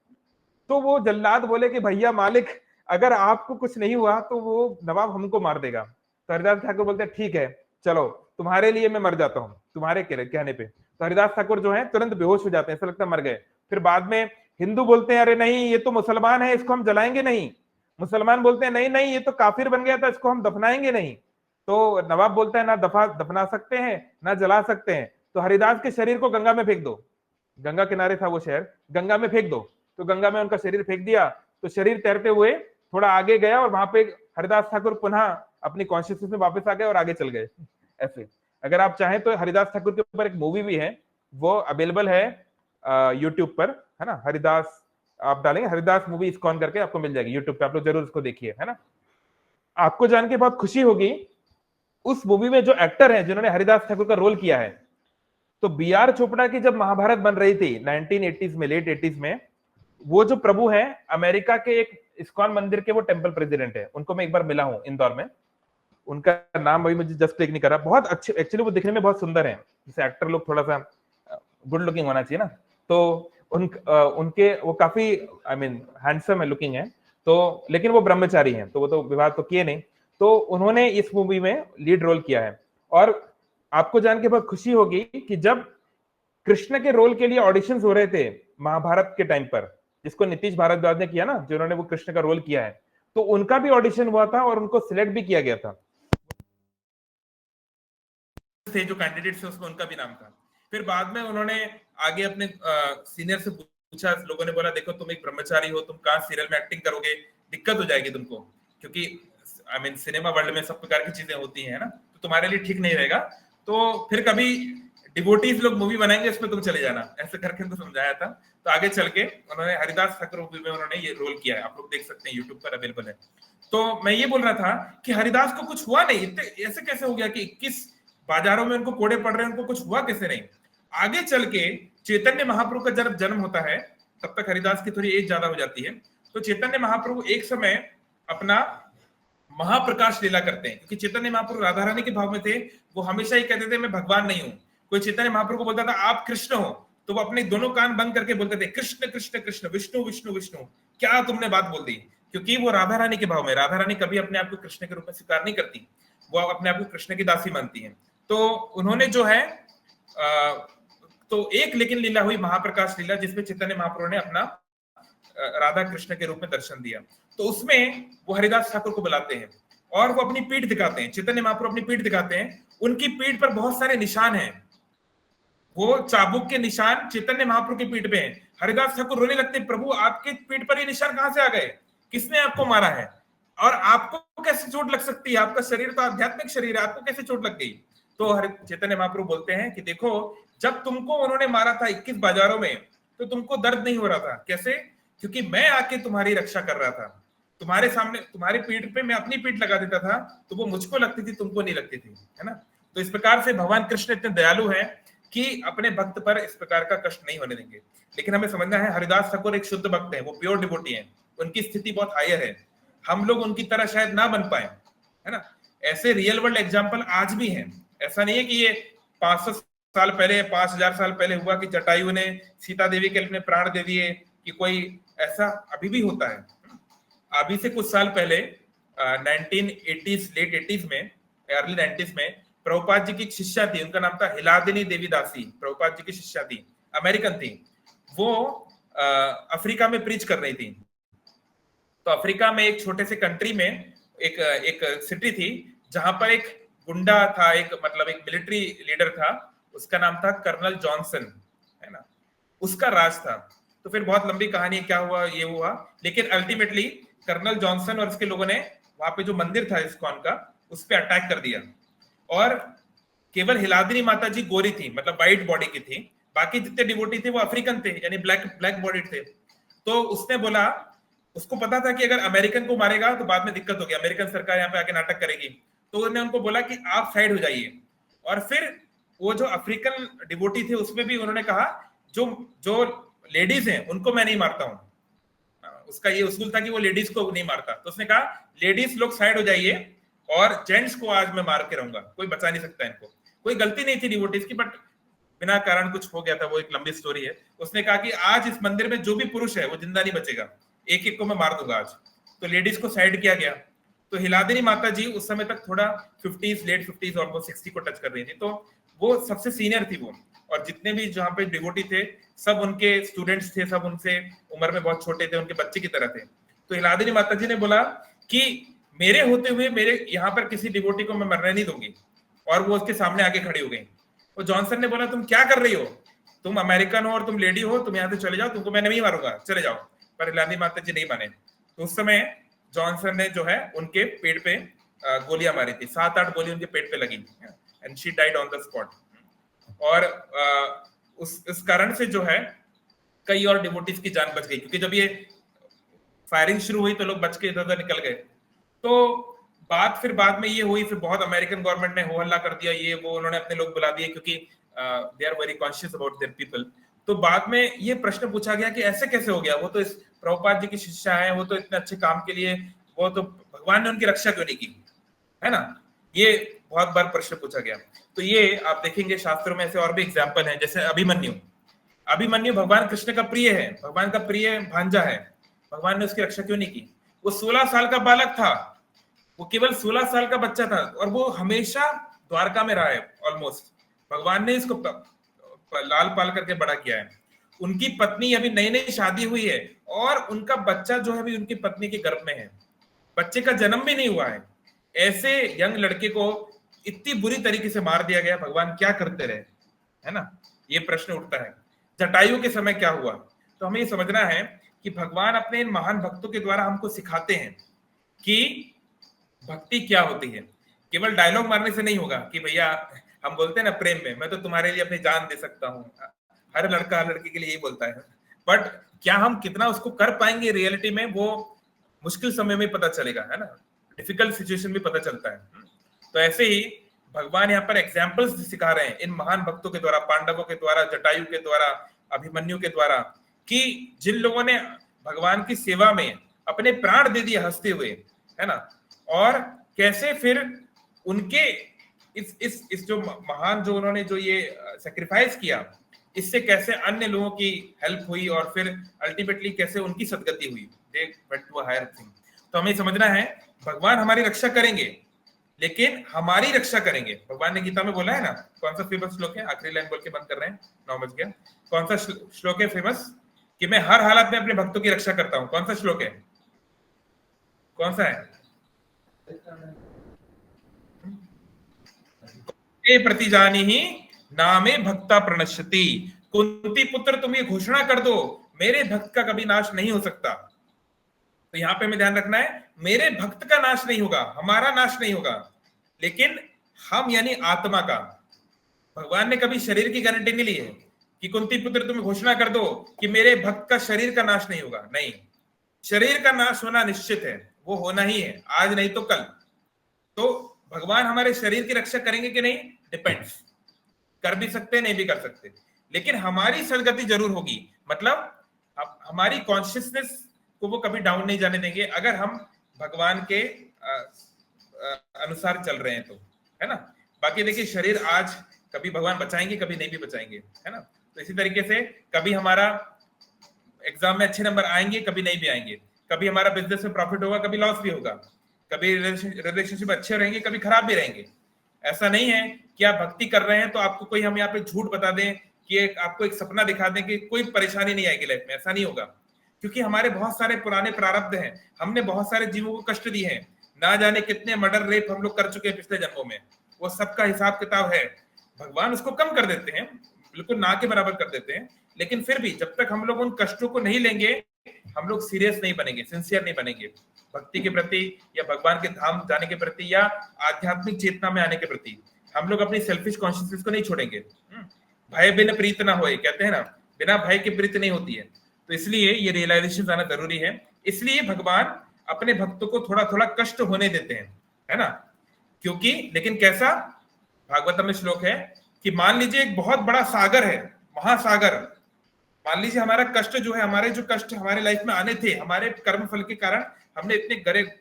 तो वो जल्लाद बोले कि भैया मालिक, अगर आपको कुछ नहीं हुआ तो वो नवाब हमको मार देगा। तो हरिदास ठाकुर बोलते हैं ठीक है चलो, तुम्हारे लिए मैं मर जाता हूँ, तुम्हारे कहने पे। तो हरिदास ठाकुर जो है तुरंत बेहोश हो जाते हैं, ऐसा लगता है मर गए। फिर बाद में हिंदू बोलते हैं अरे नहीं ये तो मुसलमान है, इसको हम जलाएंगे नहीं। मुसलमान बोलते हैं नहीं ये तो काफिर बन गया था, इसको हम दफनाएंगे नहीं। तो नवाब बोलता है ना दफना सकते हैं ना जला सकते हैं, तो हरिदास के शरीर को गंगा में फेंक दो। गंगा किनारे था वो शहर, गंगा में फेंक दो। तो गंगा में उनका शरीर फेंक दिया, तो शरीर तैरते हुए थोड़ा आगे गया और वहां पे हरिदास ठाकुर पुनः अपनी कॉन्शियसनेस में वापस आ गए और आगे चल गए। ऐसे अगर आप चाहें तो हरिदास ठाकुर के ऊपर एक मूवी भी है, वो अवेलेबल है यूट्यूब पर, है ना। हरिदास आप डालेंगे हरिदास मूवी इस्कॉन करके, आपको मिल जाएगी यूट्यूब पे, आप लोग जरूर उसको देखिए, है ना। आपको जान के बहुत खुशी होगी, उस मूवी में जो एक्टर है जिन्होंने हरिदास ठाकुर का रोल किया है, तो बी.आर. चोपड़ा की जब महाभारत बन रही थी 1980s में, लेट 80s में, वो जो प्रभु हैं अमेरिका के एक इस्कॉन मंदिर के वो टेंपल प्रेसिडेंट है, उनको मैं एक बार मिला हूं इंदौर में। उनका नाम अभी मुझे जस्ट क्लिक नहीं कर रहा। बहुत अच्छे, एक्चुअली वो दिखने में बहुत सुंदर है, जैसे एक्टर लोग थोड़ा सा गुड लुकिंग होना चाहिए ना, तो उनके वो काफी हैंडसम है, लुकिंग है। तो लेकिन वो ब्रह्मचारी हैं, तो वो तो विवाह तो किए नहीं। तो उन्होंने इस मूवी में लीड रोल किया है। और आपको जान के बहुत खुशी होगी कि जब कृष्ण के रोल के लिए ऑडिशंस हो रहे थे महाभारत के टाइम पर, जिसको नीतीश भारद्वाज ने किया ना, जिन्होंने वो कृष्ण का रोल किया है, तो उनका भी ऑडिशन हुआ था और उनको सिलेक्ट भी किया गया था। थे जो कैंडिडेट्स थे उसमें उनका भी नाम था। फिर बाद में उन्होंने आगे अपने सीनियर से पूछा, लोगों ने बोला देखो तुम एक ब्रह्मचारी हो, तुम कहाँ सीरियल में एक्टिंग करोगे, दिक्कत हो जाएगी तुमको, क्योंकि आई मीन सिनेमा वर्ल्ड में सब प्रकार की चीजें होती हैं ना, तो तुम्हारे लिए ठीक नहीं रहेगा, तो फिर कभी डिवोटीज लोग मूवी बनाएंगे उसमें तुम चले जाना, ऐसे करके उनको समझाया था। तो आगे चल के उन्होंने हरिदास ठाकुर मूवी में उन्होंने ये रोल किया है, आप लोग देख सकते हैं यूट्यूब पर अवेलेबल है। तो मैं ये बोल रहा था कि हरिदास को कुछ हुआ नहीं, ऐसे कैसे हो गया कि 21 बाजारों में उनको कोड़े पड़ रहे हैं, उनको कुछ हुआ कैसे नहीं। आगे चल के चैतन्य महाप्रभु का जब जन्म होता है, तब तक हरिदास की थोड़ी एज ज्यादा हो जाती है, तो चैतन्य महाप्रभु एक समय अपना महाप्रकाश लीला करते हैं, क्योंकि चैतन्य महाप्रभु राधा रानी के भाव में थे, वो हमेशा ही कहते थे मैं भगवान नहीं हूं। कोई चैतन्य महाप्रभु को बोलता था आप कृष्ण हो, तो वो अपने दोनों कान बंद करके बोलते थे कृष्ण कृष्ण कृष्ण, विष्णु विष्णु विष्णु, क्या तुमने बात बोल दी, क्योंकि वो राधा रानी के भाव में, राधा रानी कभी अपने आप को कृष्ण के रूप में स्वीकार नहीं करती, वो अपने आप को कृष्ण की दासी मानती है। तो उन्होंने जो है तो एक लेकिन लीला हुई महाप्रकाश लीला, जिसमें चैतन्य महाप्रभु ने अपना राधा कृष्ण के रूप में दर्शन दिया, तो उसमें वो हरिदास ठाकुर को बुलाते हैं और वो अपनी पीठ दिखाते हैं, चैतन्य महाप्रभु अपनी पीठ दिखाते हैं, उनकी पीठ पर बहुत सारे निशान हैं, वो चाबुक के निशान चैतन्य महाप्रभु की पीठ पे हैं। हरिदास ठाकुर रोने लगते, प्रभु आपके पीठ पर ये निशान कहां से आ गए, किसने आपको मारा है, और आपको कैसे चोट लग सकती है, आपका शरीर तो आध्यात्मिक शरीर है, आपको कैसे चोट लग गई। तो चैतन्य महाप्रभु बोलते हैं कि देखो जब तुमको उन्होंने मारा था 21 बाजारों में, तो तुमको दर्द नहीं हो रहा था, कैसे, क्योंकि मैं आके तुम्हारी रक्षा कर रहा था, तुम्हारे सामने तुम्हारी पीठ पे मैं अपनी पीठ लगा देता था, तो वो मुझको लगती थी, तुमको नहीं लगती थी, है ना। तो इस प्रकार से भगवान कृष्ण इतने दयालु हैं कि अपने भक्त पर इस प्रकार का कष्ट नहीं होने देंगे। लेकिन हमें समझना है हरिदास ठाकुर एक शुद्ध भक्त है, वो प्योर डिवोटी है, उनकी स्थिति बहुत हायर है, हम लोग उनकी तरह शायद ना बन पाए, है ना। ऐसे रियल वर्ल्ड एग्जाम्पल आज भी हैं, ऐसा नहीं है कि ये 500 साल पहले 5000 साल पहले हुआ कि जटायु ने सीता देवी के लिए प्राण दे दिए, कि कोई ऐसा अभी भी होता है। अभी से कुछ साल पहले 1980s लेट 80s में अर्ली 90s में प्रभुपाद जी की एक शिष्या थी, उनका नाम था हिलादिनी देवी दासी, प्रभुपाद जी की शिष्या थी, अमेरिकन थी, वो अफ्रीका में प्रीच कर रही थी। तो अफ्रीका में एक छोटे से कंट्री में एक सिटी थी जहां पर एक गुंडा था, एक मतलब एक मिलिट्री लीडर था, उसका नाम था कर्नल जॉनसन, है ना, उसका राज था। तो फिर बहुत लंबी कहानी है, क्या हुआ ये हुआ, लेकिन अल्टीमेटली कर्नल जॉनसन और उसके लोगों ने वहां पे जो मंदिर था इस्कॉन का, उस पर अटैक कर दिया, और केवल हिलादिनी माता जी गोरी थी, मतलब व्हाइट बॉडी की थी, बाकी जितने डिवोटी थे वो अफ्रीकन थे, यानी ब्लैक बॉडी थे। तो उसने बोला, उसको पता था कि अगर अमेरिकन को मारेगा तो बाद में दिक्कत होगी, अमेरिकन सरकार यहाँ पे आके नाटक करेगी, तो उन्होंने उनको बोला कि आप साइड हो जाइए। और फिर वो जो अफ्रीकन डिवोटी थे उसमें भी उन्होंने कहा जो लेडीज हैं उनको मैं नहीं मारता हूँ, उसका ये उसूल था कि वो लेडीज को नहीं मारता, तो उसने कहा लेडीज लोग साइड हो जाइए और जेंट्स को आज मैं मार के रहूंगा, कोई बचा नहीं सकता इनको। कोई गलती नहीं थी डिवोटीज की, बट बिना कारण कुछ हो गया था, वो एक लंबी स्टोरी है। उसने कहा कि आज इस मंदिर में जो भी पुरुष है वो जिंदा नहीं बचेगा, एक एक को मैं मार दूंगा आज। तो लेडीज को साइड किया गया। तो हिलादिनी माता जी उस समय तक थोड़ा 50s लेट 50s ऑलमोस्ट 60 को टच कर रही थी, तो वो सबसे सीनियर थी वो, और जितने भी जहाँ पे डिवोटी थे सब उनके स्टूडेंट्स थे, सब उनसे उम्र में बहुत छोटे थे, उनके बच्चे की तरह थे। तो हिलादिनी माता जी ने बोला कि मेरे होते हुए मेरे यहाँ पर किसी डिवोटी को मैं मरने नहीं दूंगी, और वो उसके सामने आके खड़ी हो गई। तो जॉनसन ने बोला तुम क्या कर रही हो, तुम अमेरिकन हो और तुम लेडी हो, तुम यहाँ से चले जाओ, तुमको मैं नहीं मारूंगा, चले जाओ। पर हिलादिनी माता जी नहीं माने। तो उस समय जॉनसन ने जो है उनके पेट पे गोलियां मारी थी, 7-8 गोली उनके पेट पे लगी, and she died on the spot. और उस कारण से जो है कई और डिवोटीज की जान बच गई, क्योंकि जब ये फायरिंग शुरू हुई तो लोग बच के इधर उधर निकल गए। तो बात फिर बाद में ये हुई, फिर बहुत अमेरिकन गवर्नमेंट ने हो हल्ला कर दिया, ये वो, उन्होंने अपने लोग बुला दिए, क्योंकि they are very conscious about their people. तो बाद में ये प्रश्न पूछा गया कि ऐसे कैसे हो गया, वो तो इस प्रभुपाद जी की शिष्या है, वो तो इतने अच्छे काम के लिए, वो तो भगवान ने उनकी रक्षा क्यों नहीं की, है ना। ये बहुत बार प्रश्न पूछा गया। तो ये आप देखेंगे शास्त्रों में ऐसे और भी एग्जाम्पल हैं, जैसे अभिमन्यु भगवान कृष्ण का प्रिय है, भगवान का प्रिय भांजा है, भगवान ने उसकी रक्षा क्यों नहीं की। वो 16 साल का बालक था, वो केवल 16 साल का बच्चा था, और वो हमेशा द्वारका में रहा है ऑलमोस्ट, भगवान ने इसको लाल पाल करके बड़ा किया है। उनकी पत्नी अभी नई नई शादी हुई है, और उनका बच्चा जो है अभी उनकी पत्नी के गर्भ में है, बच्चे का जन्म भी नहीं हुआ है। ऐसे यंग लड़के को इतनी बुरी तरीके से मार दिया गया, भगवान क्या करते रहे, है ना। ये प्रश्न उठता है। जटायु के समय क्या हुआ? तो हमें ये समझना है कि भगवान अपने इन महान भक्तों के द्वारा हमको सिखाते हैं कि भक्ति क्या होती है। केवल डायलॉग मारने से नहीं होगा कि भैया हम बोलते हैं ना प्रेम में, मैं तो तुम्हारे लिए अपनी जान दे सकता हूँ, हर लड़का हर लड़की के लिए यही बोलता है, बट क्या हम कितना उसको कर पाएंगे रियलिटी में, वो मुश्किल समय में पता चलेगा, है ना, डिफिकल्ट सिचुएशन में पता चलता है। तो ऐसे ही भगवान यहाँ पर एग्जाम्पल्स सिखा रहे हैं इन महान भक्तों के द्वारा, पांडवों के द्वारा, जटायु के द्वारा, अभिमन्यु के द्वारा, कि जिन लोगों ने भगवान की सेवा में अपने प्राण दे दिए हंसते हुए, है ना, और कैसे फिर उनके इस जो महान जो उन्होंने जो ये सेक्रीफाइस किया, इससे कैसे अन्य लोगों की हेल्प हुई और फिर अल्टीमेटली कैसे उनकी सदगति हुई, they went to a higher thing. तो हमें समझना है भगवान हमारी रक्षा करेंगे, लेकिन हमारी रक्षा करेंगे। भगवान ने गीता में बोला है ना, कौन सा फेमस श्लोक है, आखिरी लाइन बोल के बंद कर रहे हैं, 9 बज गया, कौन सा श्लोक है फेमस, कि मैं हर हालत में अपने भक्तों की रक्षा करता हूं? कौन सा श्लोक है, कौन सा है? प्रतिजानी ही नामे भक्ता प्रणश्यति। कुंती पुत्र तुम ये घोषणा कर दो, मेरे भक्त का कभी नाश नहीं हो सकता। तो यहाँ पे हमें ध्यान रखना है, मेरे भक्त का नाश नहीं होगा, हमारा नाश नहीं होगा, लेकिन हम यानी आत्मा का। भगवान ने कभी शरीर की गारंटी नहीं ली है कि कुंती पुत्र तुम घोषणा कर दो कि मेरे भक्त का शरीर का नाश नहीं होगा। नहीं, शरीर का नाश होना निश्चित है, वो होना ही है, आज नहीं तो कल। तो भगवान हमारे शरीर की रक्षा करेंगे कि नहीं, डिपेंड्स, कर भी सकते नहीं भी कर सकते, लेकिन हमारी सदगति जरूर होगी। मतलब हमारी कॉन्शियसनेस को वो कभी डाउन नहीं जाने देंगे अगर हम भगवान के अनुसार चल रहे हैं तो, है ना। बाकी देखिए, शरीर आज कभी भगवान बचाएंगे, कभी नहीं भी बचाएंगे, है ना। तो इसी तरीके से कभी हमारा एग्जाम में अच्छे नंबर आएंगे, कभी नहीं भी आएंगे, कभी हमारा बिजनेस में प्रॉफिट होगा, कभी लॉस भी होगा, कभी रिलेशनशिप अच्छे रहेंगे, कभी खराब भी रहेंगे। ऐसा नहीं है कि आप भक्ति कर रहे हैं तो आपको कोई हम यहाँ पे झूठ बता दें कि आपको एक सपना दिखा दें कि कोई परेशानी नहीं आएगी लाइफ में, ऐसा नहीं होगा। क्योंकि हमारे बहुत सारे पुराने प्रारब्ध हैं, हमने बहुत सारे जीवों को कष्ट दिए हैं, ना जाने कितने मर्डर रेप हम लोग कर चुके हैं पिछले जन्मों में, वो सबका हिसाब किताब है। भगवान उसको कम कर देते हैं, बिल्कुल ना के बराबर कर देते हैं, लेकिन फिर भी जब तक हम लोग उन कष्टों को नहीं लेंगे, हम लोग सीरियस नहीं बनेंगे, सिंसियर नहीं बनेंगे भक्ति के प्रति, या भगवान के धाम जाने के प्रति, या आध्यात्मिक चेतना में आने के प्रति। हम लोग अपनी सेल्फिश कॉन्शियसनेस को नहीं छोड़ेंगे। भय बिन प्रीत ना होए, कहते हैं ना, बिना भय के प्रीत नहीं होती है। तो इसलिए ये रियलाइजेशन आना जरूरी है। इसलिए भगवान अपने भक्तों को थोड़ा थोड़ा कष्ट होने देते हैं, है ना। क्योंकि लेकिन कैसा, भागवतम में श्लोक है कि मान लीजिए एक बहुत बड़ा सागर है, महासागर, मान लीजिए हमारा कष्ट जो है, हमारे जो कष्ट हमारे लाइफ में आने थे, हमारे कर्म फल के कारण हमने इतने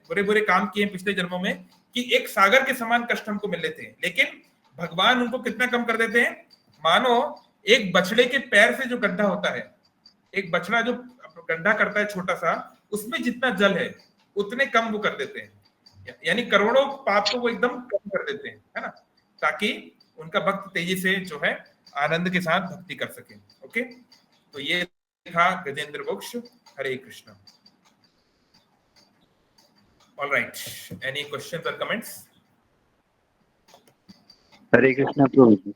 बुरे बुरे काम किए पिछले जन्मों में कि एक सागर के समान कष्ट हमको मिल रहे थे, लेकिन भगवान उनको कितना कम कर देते हैं। मानो एक बछड़े के पैर से जो गड्ढा होता है, एक बछड़ा जो गड्ढा करता है छोटा सा, उसमें जितना जल है उतने कम वो कर देते हैं, यानी करोड़ों पाप को वो एकदम कम कर देते हैं, है ना, ताकि उनका भक्त तेजी से जो है आनंद के साथ भक्ति कर सके। ओके, तो ये था Gajendra Moksha. Hare Krishna. All right, any questions और कमेंट्स? हरे कृष्णा प्रभु जी।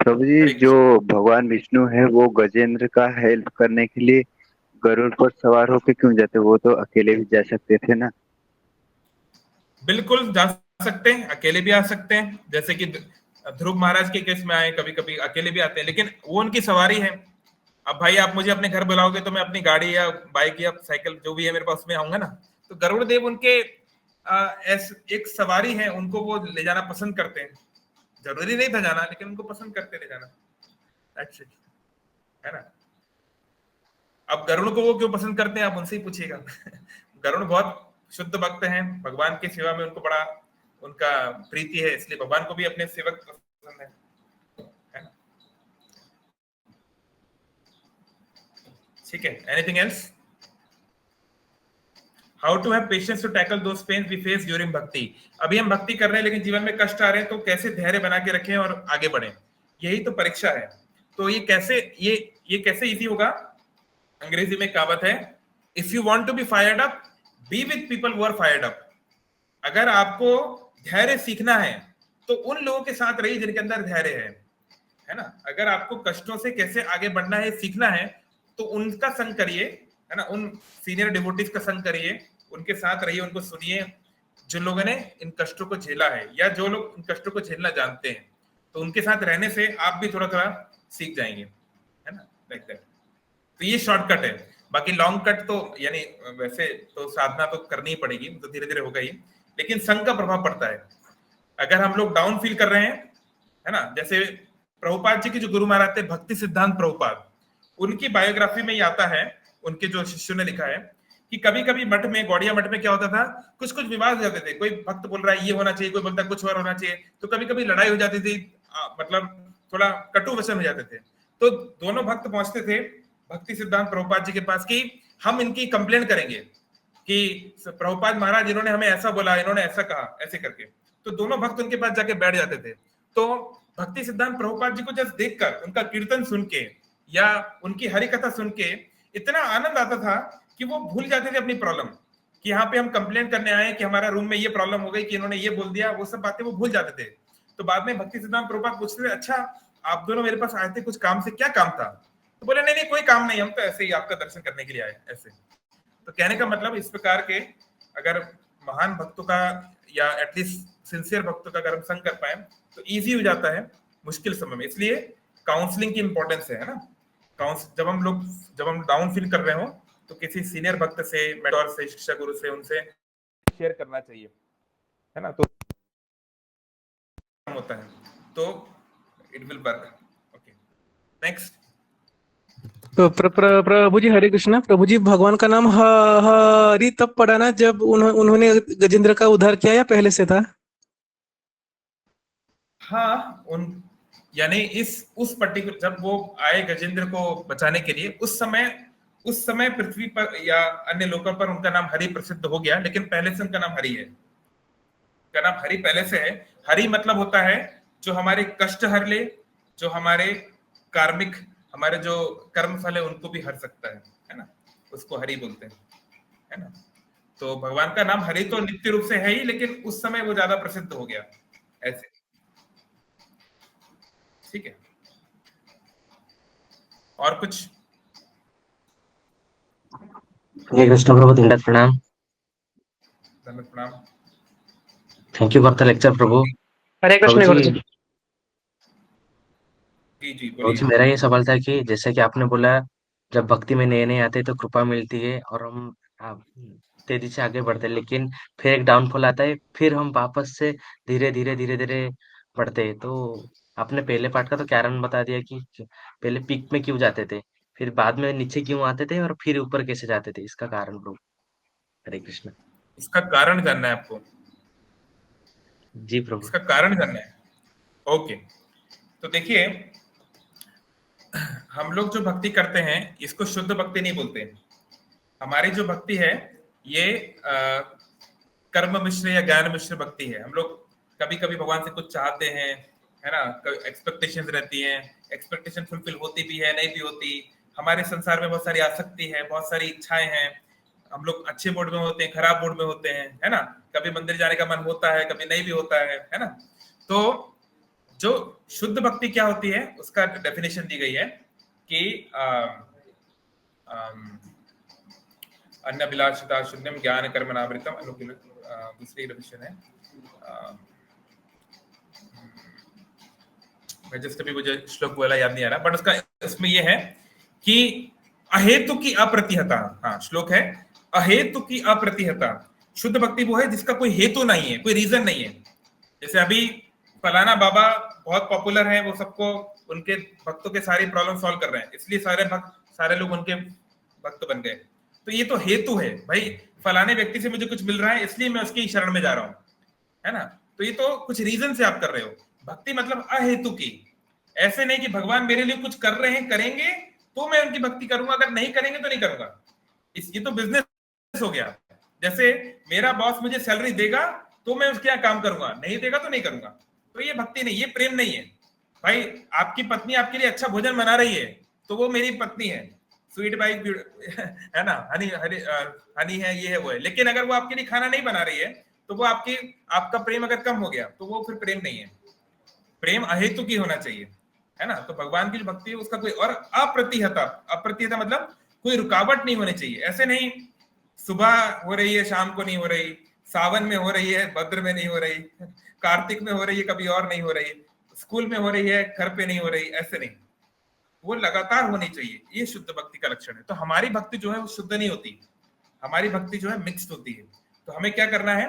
प्रभु जी, जो भगवान विष्णु है वो गजेंद्र का हेल्प करने के लिए गरुड़ पर सवार होकर क्यों जाते? वो तो अकेले भी जा सकते थे ना। बिल्कुल जा सकते हैं, अकेले भी आ सकते हैं, जैसे कि ध्रुव महाराज के केस में आए, कभी कभी अकेले भी आते हैं, लेकिन वो उनकी सवारी है। अब भाई आप मुझे अपने घर बुलाओगे तो मैं अपनी गाड़ी या बाइक या साइकिल जो भी है मेरे पास उसमें आऊंगा ना। तो गरुड़ देव उनके एक सवारी है, उनको वो ले जाना पसंद करते हैं। जरूरी नहीं था जाना, लेकिन उनको पसंद करते ले जाना, दैट्स इट, है ना। अब गरुड़ को वो क्यों पसंद करते हैं आप उनसे ही पूछिएगा। गरुड़ बहुत शुद्ध भक्त हैं, भगवान की सेवा में उनको बड़ा उनका प्रीति है, इसलिए भगवान को भी अपने सेवक पसंद है ना। ठीक है, anything else? How to have patience to tackle those pains we face during bhakti. अभी हम भक्ति कर रहे हैं लेकिन जीवन में कष्ट आ रहे हैं, तो कैसे धैर्य बना के रखें और आगे बढ़ें, यही तो परीक्षा है। तो ये कैसे इजी होगा? अंग्रेजी में कहावत है, if you want to be fired up, be with people who are fired up. अगर आपको धैर्य सीखना है तो उन लोगों के साथ रहिए जिनके अंदर धैर्य है। है ना। अगर आपको कष्टों से कैसे आगे बढ़ना है, सीखना है, तो उनका संग करिए, है ना, उन सीनियर डिवोटीज का संग करिए, उनके साथ रहिए, उनको सुनिए, जिन लोगों ने इन कष्टों को झेला है या जो लोग इन कष्टों को झेलना जानते हैं, तो उनके साथ रहने से आप भी थोड़ा थोड़ा सीख जाएंगे, है ना, लाइक दैट। तो ये शॉर्टकट है। बाकी लॉन्ग कट तो यानी वैसे तो साधना तो करनी ही पड़ेगी, तो धीरे धीरे होगा ही, लेकिन संग का प्रभाव पड़ता है। अगर हम लोग डाउन फील कर रहे हैं, है ना, जैसे प्रभुपाद जी के जो गुरु महाराज थे भक्ति सिद्धांत प्रभुपाद, उनकी बायोग्राफी में ये आता है, उनके जो शिष्यों ने लिखा है कि कभी कभी मठ में, गौड़िया मठ में क्या होता था, कुछ कुछ विवाद हो जाते थे। कोई भक्त बोल रहा है ये होना चाहिए, कोई बोलता है कुछ और होना चाहिए, तो कभी कभी लड़ाई हो जाती थी, मतलब थोड़ा कटु वचन हो जाते थे। तो दोनों भक्त पहुंचते थे भक्ति सिद्धांत प्रभुपाद जी के पास कि हम इनकी कंप्लेंट करेंगे कि प्रभुपाद महाराज इन्होंने हमें ऐसा बोला, इन्होंने ऐसा कहा, ऐसे करके। तो दोनों भक्त उनके पास जाके बैठ जाते थे। तो भक्ति सिद्धांत प्रभुपाद जी को जब देखकर, उनका कीर्तन सुन के या उनकी हरि कथा सुन के इतना आनंद आता था कि वो भूल जाते थे अपनी प्रॉब्लम, कि यहाँ पे हम कंप्लेंट करने आए कि हमारा रूम में ये प्रॉब्लम हो गई, कि इन्होंने ये बोल दिया, वो सब बातें वो भूल जाते थे। तो बाद में भक्ति सिद्धांत प्रभुपाद पूछते थे, अच्छा आप दोनों मेरे पास आए थे कुछ काम से, क्या काम था? तो बोले नहीं नहीं कोई काम नहीं, हम तो ऐसे ही आपका दर्शन करने के लिए आए, ऐसे। तो कहने का मतलब इस प्रकार के अगर महान भक्तों का या एटलीस्ट सिंसियर भक्तों का अगर हम संग कर पाए तो इजी हो जाता है मुश्किल समय में। इसलिए काउंसलिंग की इंपॉर्टेंस है ना। जब हम डाउन फील कर रहे हो तो किसी सीनियर भक्त से, मेंटोर से, शिक्षा गुरु से, उनसे शेयर करना चाहिए, है ना, तो होता है, तो it will work. Okay, next. तो प्रभु जी हरे कृष्णा। प्रभु जी भगवान का नाम हरि तब पड़ा ना जब उन्होंने गजेंद्र का उद्धार किया, या पहले से था? हाँ, यानी उस पर्टिकुलर जब वो आए गजेंद्र को बचाने के लिए, उस समय पृथ्वी पर या अन्य लोकों पर उनका नाम हरि प्रसिद्ध हो गया, लेकिन पहले से उनका नाम हरि है। उनका नाम हरि पहले से है। हरि मतलब होता है जो हमारे कष्ट हर ले, जो हमारे कार्मिक, हमारे जो कर्म फल है उनको भी हर सकता है ना, उसको हरि बोलते हैं, है ना। तो भगवान का नाम हरि तो नित्य रूप से है ही, लेकिन उस समय वो ज्यादा प्रसिद्ध हो गया, ऐसे। ठीक है, और कुछ? हरे कृष्ण प्रभु, दंडवत प्रणाम। धन्यवाद, प्रणाम। Thank you for the lecture Prabhu. Hare Krishna Guru ji. जी प्रभु जी, बोलिए। मेरा ये सवाल था कि जैसे कि आपने बोला जब भक्ति में नए नए आते हैं तो कृपा मिलती है और हम तेजी से आगे बढ़ते हैं, लेकिन फिर एक डाउनफॉल आता है, फिर हम वापस से धीरे धीरे धीरे धीरे बढ़ते हैं। तो आपने पहले पार्ट का तो कारण बता दिया कि पहले पीक में क्यों जाते थे, फिर बाद में नीचे क्यों आते थे, और फिर ऊपर कैसे जाते थे, इसका कारण प्रभु। हरे कृष्ण। इसका कारण जानना है आपको? जी प्रभु। इसका कारण जानना है, ओके। तो देखिए, हम लोग जो भक्ति करते हैं इसको शुद्ध भक्ति नहीं बोलते। हमारी जो भक्ति है ये कर्म मिश्र या ज्ञान मिश्र भक्ति है। हम लोग कभी कभी भगवान से कुछ चाहते हैं, है ना, एक्सपेक्टेशंस रहती हैं, एक्सपेक्टेशन फुलफिल होती भी है, नहीं भी होती। हमारे संसार में बहुत सारी आसक्ति है, बहुत सारी इच्छाएं हैं। हम लोग अच्छे मूड में होते हैं, खराब मूड में होते हैं, है ना। कभी मंदिर जाने का मन होता है, कभी नहीं भी होता है ना। तो जो शुद्ध भक्ति क्या होती है उसका डेफिनेशन दी गई है कि अन्नभिलाषिता शून्यम ज्ञान कर्म नावृतम अनुकूल। दूसरी डेफिनेशन है, जस्ट अभी मुझे श्लोक वाला याद नहीं आ रहा, बट उसका इसमें ये है कि अहेतु की अप्रतिहता। हाँ, श्लोक है अहेतु की अप्रतिहता। शुद्ध भक्ति वो है जिसका कोई हेतु नहीं है, कोई रीजन नहीं है। जैसे अभी फलाना बाबा बहुत पॉपुलर है, वो सबको, उनके भक्तों के सारी प्रॉब्लम सॉल्व कर रहे हैं, इसलिए सारे लोग उनके भक्त बन गए। तो ये तो हेतु है भाई, फलाने व्यक्ति से मुझे कुछ मिल रहा है इसलिए मैं उसकी शरण में जा रहा हूँ, है ना। तो ये तो कुछ रीजन से आप कर रहे हो। भक्ति मतलब अहेतु की। ऐसे नहीं कि भगवान मेरे लिए कुछ कर रहे हैं, करेंगे तो मैं उनकी भक्ति करूंगा, अगर नहीं करेंगे तो नहीं करूंगा। ये तो बिजनेस हो गया। जैसे मेरा बॉस मुझे सैलरी देगा तो मैं उसके यहाँ काम करूंगा, नहीं देगा तो नहीं करूंगा। तो ये भक्ति नहीं, ये प्रेम नहीं है भाई। आपकी पत्नी आपके लिए अच्छा भोजन बना रही है तो वो मेरी पत्नी है, स्वीट बाई है ना, हनी है, ये है वो है। लेकिन अगर वो आपके लिए खाना नहीं बना रही है तो वो आपका प्रेम अगर कम हो गया तो वो फिर प्रेम नहीं है। प्रेम अहेतु की होना चाहिए। है ना। तो भगवान की जो भक्ति है उसका कोई और अप्रतिहता मतलब कोई रुकावट नहीं होनी चाहिए। ऐसे नहीं सुबह हो रही है शाम को नहीं हो रही, सावन में हो रही है भद्र में नहीं हो रही, कार्तिक में हो रही है कभी और नहीं हो रही, स्कूल में हो रही है घर पे नहीं हो रही, ऐसे नहीं, वो लगातार होनी चाहिए। ये शुद्ध भक्ति का लक्षण है। तो हमारी भक्ति जो है वो शुद्ध नहीं होती, हमारी भक्ति जो है मिक्स्ड होती है। तो हमें क्या करना है,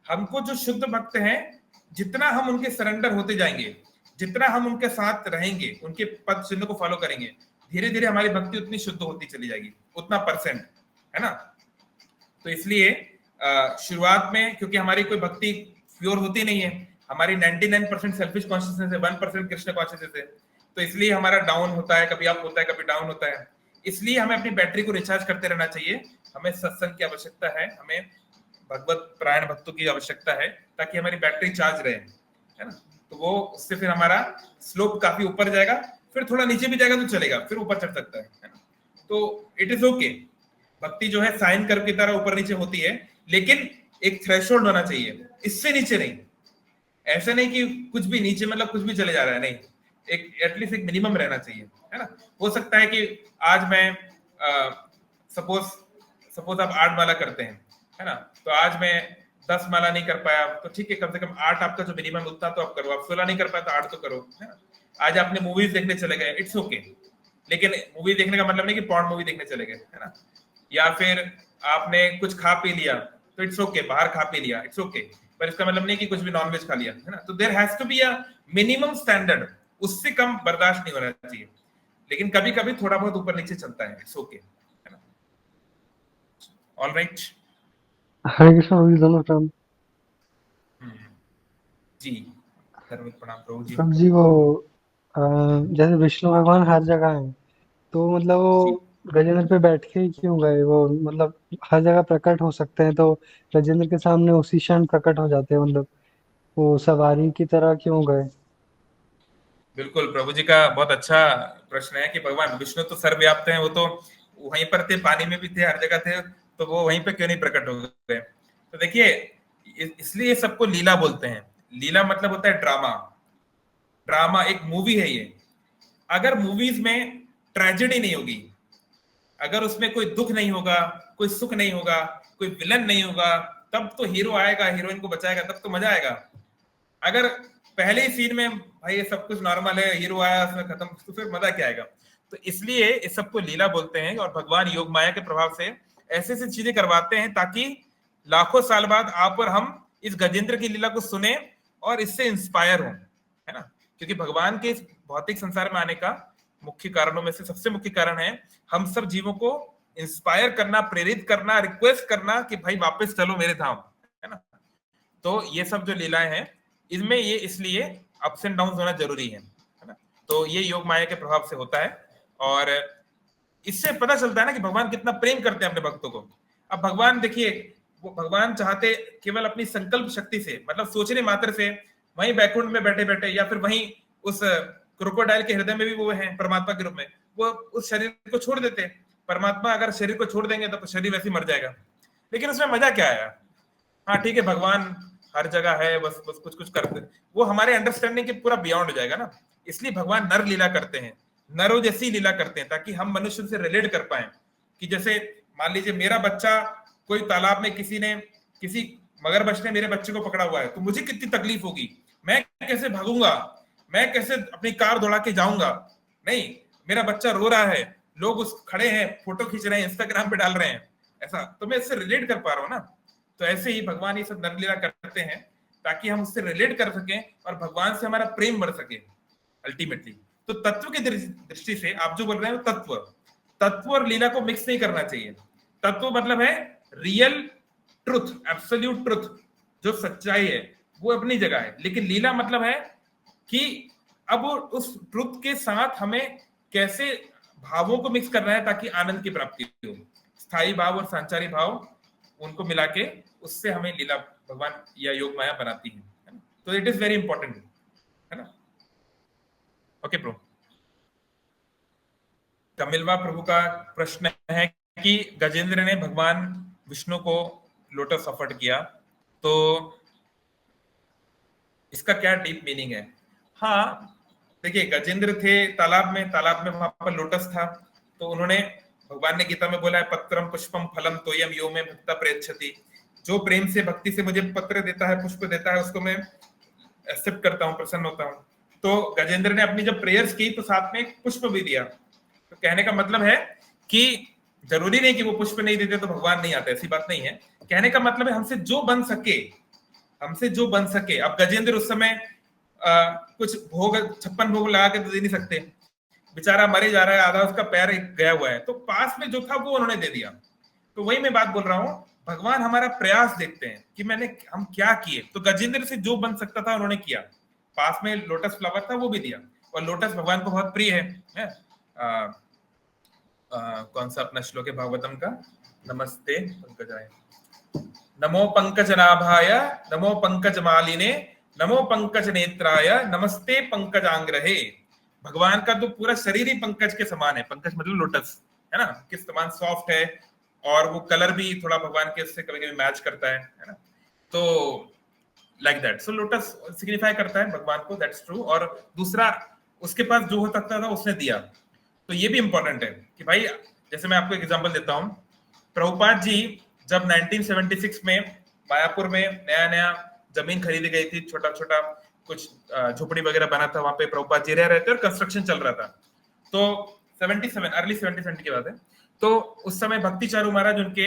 हमको जो शुद्ध भक्त हैं जितना हम उनके सरेंडर होते जाएंगे, जितना हम उनके साथ रहेंगे, उनके पद चिन्ह को फॉलो करेंगे, धीरे धीरे हमारी भक्ति उतनी शुद्ध होती चली जाएगी, उतना परसेंट, है ना। तो इसलिए शुरुआत में क्योंकि हमारी कोई भक्ति प्योर होती नहीं है, हमारी 99% सेल्फिश कॉन्शियसनेस है, 1% कृष्ण कॉन्शियसनेस है, तो इसलिए हमारा डाउन होता है, कभी अप होता है, कभी डाउन होता है। इसलिए हमें अपनी बैटरी को रिचार्ज करते रहना चाहिए। हमें सत्संग की आवश्यकता है, हमें भगवत प्राण भक्तों की आवश्यकता है ताकि हमारी बैटरी चार्ज रहे, है ना। तो वो उससे फिर हमारा स्लोप काफी ऊपर जाएगा, फिर थोड़ा नीचे भी जाएगा तो चलेगा, फिर ऊपर चढ़ सकता है ना। तो इट इज ओके। भक्ति जो है साइन कर्व की तरह ऊपर नीचे होती है, लेकिन एक थ्रेशोल्ड होना चाहिए, इससे नीचे नहीं। ऐसे नहीं कि कुछ भी नीचे मतलब कुछ भी चले जा रहा है, नहीं, एक एटलीस्ट एक मिनिमम रहना चाहिए, है ना। हो सकता है कि आज मैं सपोज आप 8 माला करते हैं, है ना, तो आज मैं 10 माला नहीं कर पाया, तो ठीक है, कम से कम 8 आपका जो मिनिमम उतना तो आप करो। आप 16 नहीं कर पाया तो 8 तो करो, है ना। आज आपने मूवीज देखने चले गए, इट्स ओके, लेकिन मूवी देखने का मतलब नहीं कि पॉर्न मूवी देखने चले गए, है ना। या फिर आपने कुछ खा पी लिया तो इट्स ओके, बाहर खा पी लिया, इट्स ओके, पर इसका मतलब नहीं कि कुछ भी नॉनवेज खा लिया, है ना। तो there has to be a minimum standard, उससे कम बर्दाश्त नहीं होना चाहिए। लेकिन कभी कभी थोड़ा बहुत ऊपर नीचे चलता है, इट्स ओके, है ना। All right. हरे कृष्ण दोनों प्रभु जी, धर्मिक प्रणाम प्रभु जी। प्रभु जी। वो जैसे विष्णु भगवान हर जगह है, तो मतलब वो गजेंद्र पे बैठ के ही क्यों गए? वो मतलब हर जगह प्रकट हो सकते हैं, तो गजेंद्र के सामने उसी क्षण प्रकट हो जाते हैं, मतलब वो सवारी की तरह क्यों गए? बिल्कुल, प्रभु जी का बहुत अच्छा प्रश्न है कि भगवान विष्णु तो सर्वव्याप्त हैं, वो तो वहीं पर थे, पानी में भी थे, हर जगह थे, तो वो वहीं पे क्यों नहीं प्रकट हो गए। तो देखिए, इसलिए सबको लीला बोलते हैं। लीला मतलब होता है ड्रामा। ड्रामा एक मूवी है ये। अगर मूवीज में ट्रेजेडी नहीं होगी, अगर उसमें कोई दुख नहीं होगा, कोई सुख नहीं होगा, कोई विलन नहीं होगा, तब तो हीरो आएगा, हीरोइन को बचाएगा, तब तो मजा आएगा। अगर पहले ही सीन में भाई ये सब कुछ नॉर्मल है, हीरो आया उसमें खत्म, तो फिर मजा क्या आएगा। तो इसलिए इस सबको लीला बोलते हैं। और भगवान योग माया के प्रभाव से ऐसे ऐसी चीजें करवाते हैं ताकि लाखों साल बाद आप और हम इस गजेंद्र की लीला को सुने और इससे इंस्पायर हो, है ना। क्योंकि भगवान के इस भौतिक संसार में आने का मुख्य कारणों में से सबसे मुख्य कारण है हम सब जीवों को इंस्पायर करना, प्रेरित करना, रिक्वेस्ट करना कि भाई वापस चलो मेरे धाम, है ना। तो ये सब जो लीलाएं हैं इनमें ये इसलिए अप्स एंड डाउन होना जरूरी है ना। तो ये योग माया के प्रभाव से होता है और इससे पता चलता है ना कि भगवान कितना प्रेम करते हैं अपने भक्तों को। अब भगवान देखिए, वो भगवान चाहते केवल अपनी संकल्प शक्ति से, मतलब सोचने मात्र से, वहीं बैकुंठ में बैठे बैठे या फिर वहीं उस क्रोकोडाइल के हृदय में भी वो है परमात्मा के रूप में, वो उस शरीर को छोड़ देते। परमात्मा अगर शरीर को छोड़ देंगे तो शरीर वैसे ही मर जाएगा, लेकिन उसमें मजा क्या आया। हाँ ठीक है, भगवान हर जगह है, बस बस कुछ कुछ करते, वो हमारे अंडरस्टैंडिंग के पूरा बियॉन्ड हो जाएगा ना। इसलिए भगवान नर लीला करते हैं, नरों जैसी लीला करते हैं, ताकि हम मनुष्य से रिलेट कर पाए। कि जैसे मान लीजिए मेरा बच्चा कोई तालाब में किसी मगरमच्छ ने मेरे बच्चे को पकड़ा हुआ है, तो मुझे कितनी तकलीफ होगी, मैं कैसे भागूंगा, मैं कैसे अपनी कार दौड़ा के जाऊंगा। नहीं, मेरा बच्चा रो रहा है, लोग उस खड़े हैं, फोटो खींच रहे हैं, इंस्टाग्राम पे डाल रहे हैं, ऐसा तो मैं इससे रिलेट कर पा रहा हूँ ना। तो ऐसे ही भगवान ये सब नरलीला करते हैं ताकि हम उससे रिलेट कर सकें और भगवान से हमारा प्रेम बढ़ सके अल्टीमेटली। तो तत्व की दृष्टि से आप जो बोल रहे हैं तत्व और लीला को मिक्स नहीं करना चाहिए। तत्व मतलब है रियल ट्रुथ, एब्सोल्यूट ट्रुथ, जो सच्चाई है वो अपनी जगह है, लेकिन लीला मतलब है कि अब उस ट्रुथ के साथ हमें कैसे भावों को मिक्स करना है ताकि आनंद की प्राप्ति हो। स्थायी भाव और संचारी भाव, उनको मिला के उससे हमें लीला भगवान या योग माया बनाती है ना। तो इट इज वेरी इंपॉर्टेंट, है ना। ओके प्रभु। तमिलवा प्रभु का प्रश्न है कि गजेंद्र ने भगवान विष्णु को लोटस ऑफर किया, तो इसका क्या डीप मीनिंग है। हाँ देखिए गजेंद्र थे तालाब में वहां पर लोटस था, तो उन्होंने, भगवान ने गीता में बोला है पत्रम पुष्पम फलम तोयम यो में भक्ता प्रेच्छति, जो प्रेम से भक्ति से मुझे पत्र देता है, पुष्प देता है, उसको मैं एक्सेप्ट करता हूँ, प्रसन्न होता हूँ। तो गजेंद्र ने अपनी जब प्रेयर्स की तो साथ में एक पुष्प भी दिया। तो कहने का मतलब है कि जरूरी नहीं कि वो पुष्प नहीं देते तो भगवान नहीं आते, ऐसी बात नहीं है। कहने का मतलब है हमसे जो बन सके। अब गजेंद्र उस समय कुछ भोग 56 भोग लगा के तो दे नहीं सकते, बेचारा मरे जा रहा है, आधा उसका पैर गया हुआ है, तो पास में जो था वो उन्होंने दे दिया। तो वही मैं बात बोल रहा हूँ, भगवान हमारा प्रयास देखते हैं कि हम क्या किए। तो गजेंद्र से जो बन सकता था उन्होंने किया, पास में लोटस फ्लावर था वो भी दिया, और लोटस भगवान को बहुत प्रिय है? कौन सा अपना श्लोक है भागवतम का, नमस्ते पंकजाय, नमो पंकजनाभाय, नमो पंकजमालिने, नमो पंकज नेत्राय, नमस्ते पंकजांग्रहे। भगवान का तो पूरा शरीर ही पंकज के समान है, पंकज मतलब लोटस है ना, किस समान सॉफ्ट है, और वो कलर भी थोड़ा भगवान के उससे कभी कभी मैच करता है ना। तो like that, so lotus signify करता है भगवान को, दैट्स ट्रू। और दूसरा, उसके पास जो हो सकता था उसने दिया। तो ये भी इंपॉर्टेंट है कि भाई, जैसे मैं आपको एक एग्जांपल देता हूँ, प्रभुपाद जी जब 1976 में मायापुर में नया जमीन खरीदी गई थी, छोटा छोटा कुछ झोपड़ी वगैरह बना था, वहां पे प्रभुपाद जी रह रहे थे और कंस्ट्रक्शन चल रहा था। तो 77 अर्ली 70 की बात है। तो उस समय भक्ति चारू महाराज उनके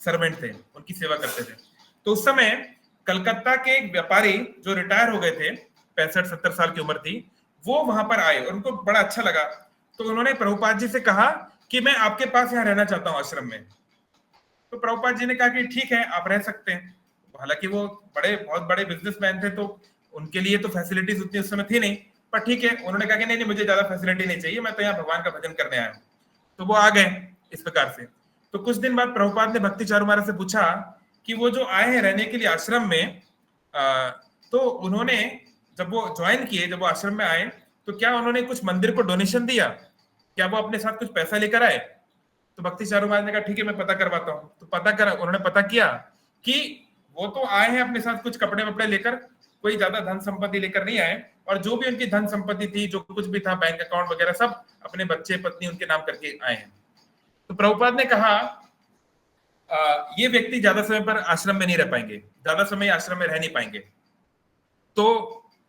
सर्वेंट थे, उनकी सेवा करते थे। तो उस समय कलकत्ता के एक व्यापारी जो रिटायर हो गए थे, 65-70 साल की उम्र थी, वो वहां पर आए और उनको बड़ा अच्छा लगा। तो उन्होंने प्रभुपाद जी से कहा कि मैं आपके पास यहाँ रहना चाहता हूँ आश्रम में। तो प्रभुपाद जी ने कहा कि ठीक है, आप रह सकते हैं। हालांकि वो बहुत बड़े बिजनेसमैन थे, तो उनके लिए तो फैसिलिटीज उतनी उस समय थी नहीं, पर ठीक है, उन्होंने कहा कि नहीं मुझे ज्यादा फैसिलिटी नहीं चाहिए, मैं तो यहाँ भगवान का भजन करने आया हूँ। तो वो आ गए इस प्रकार से। तो कुछ दिन बाद प्रभुपाद ने भक्ति चारू महाराज से पूछा कि वो जो आए हैं रहने के लिए आश्रम में, तो उन्होंने जब वो ज्वाइन किए, जब वो आश्रम में आए, तो क्या उन्होंने कुछ मंदिर को डोनेशन दिया, क्या वो अपने साथ कुछ पैसा लेकर आए? तो भक्ति चारू महाराज ने कहा ठीक है, मैं पता करवाता हूँ। तो उन्होंने पता किया कि वो तो आए हैं अपने साथ कुछ कपड़े वपड़े लेकर, कोई ज्यादा धन संपत्ति लेकर नहीं आए, और जो भी उनकी धन संपत्ति थी, जो कुछ भी था, बैंक अकाउंट वगैरह, सब अपने बच्चे पत्नी उनके नाम करके आए हैं। तो प्रभुपाद ने कहा ये व्यक्ति ज्यादा समय पर आश्रम में नहीं रह पाएंगे, ज्यादा समय आश्रम में रह नहीं पाएंगे। तो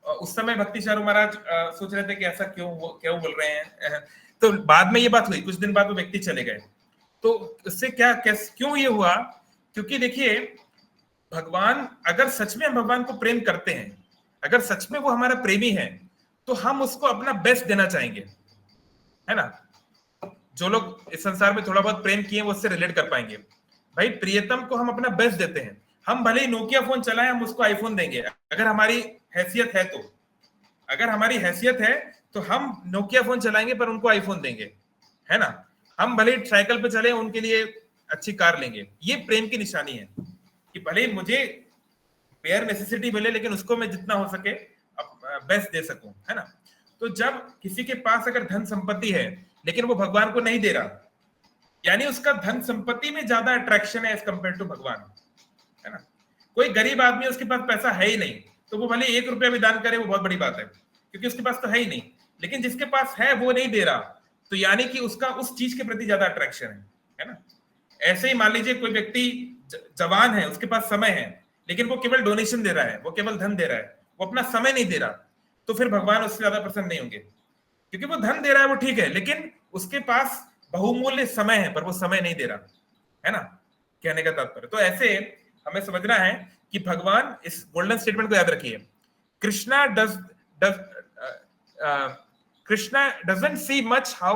उस समय भक्ति चारू महाराज सोच रहे थे कि ऐसा क्यों बोल रहे हैं। तो बाद में ये बात हुई, कुछ दिन बाद वो व्यक्ति चले गए। तो उससे क्यों ये हुआ? क्योंकि देखिए, भगवान, अगर सच में हम भगवान को प्रेम करते हैं, अगर सच में वो हमारा प्रेमी है, तो हम उसको अपना बेस्ट देना चाहेंगे, है ना। जो लोग इस संसार में थोड़ा बहुत प्रेम किए वो उससे रिलेट कर पाएंगे। भाई, प्रियतम को हम अपना बेस्ट देते हैं। हम भले ही नोकिया फोन चलाएं, हम उसको आईफोन देंगे, अगर हमारी हैसियत है तो। अगर हमारी हैसियत है तो हम नोकिया फोन चलाएंगे पर उनको आईफोन देंगे, है ना। हम भले ही साइकिल पे चले, उनके लिए अच्छी कार लेंगे। ये प्रेम की निशानी है कि भले ही मुझे बेयर नेसेसिटी मिले, लेकिन उसको मैं जितना हो सके बेस्ट दे सकूं, है ना। तो जब किसी के पास अगर धन संपत्ति है लेकिन वो भगवान को नहीं दे रहा, यानी उसका धन संपत्ति में ज्यादा अट्रैक्शन है एज कंपेयर टू भगवान, है ना। कोई गरीब आदमी, उसके पास पैसा है ही नहीं, तो वो भले 1 रुपया भी दान करे, वो बहुत बड़ी बात है, क्योंकि उसके पास तो है ही नहीं। लेकिन जिसके पास है वो नहीं दे रहा, तो यानी कि उसका उस चीज के प्रति ज्यादा अट्रैक्शन है ना। ऐसे ही मान लीजिए कोई व्यक्ति जवान है, उसके पास समय है, लेकिन वो केवल डोनेशन दे रहा है, वो केवल धन दे रहा है, वो अपना समय नहीं दे रहा, तो फिर भगवान उससे ज्यादा प्रसन्न नहीं होंगे। क्योंकि वो धन दे रहा है वो ठीक है, लेकिन उसके पास बहुमूल्य समय है, पर वो समय नहीं दे रहा, है ना, कहने का तात्पर्य। तो ऐसे हमें समझना है कि भगवान, इस गोल्डन स्टेटमेंट को याद रखिए, Krishna doesn't see much how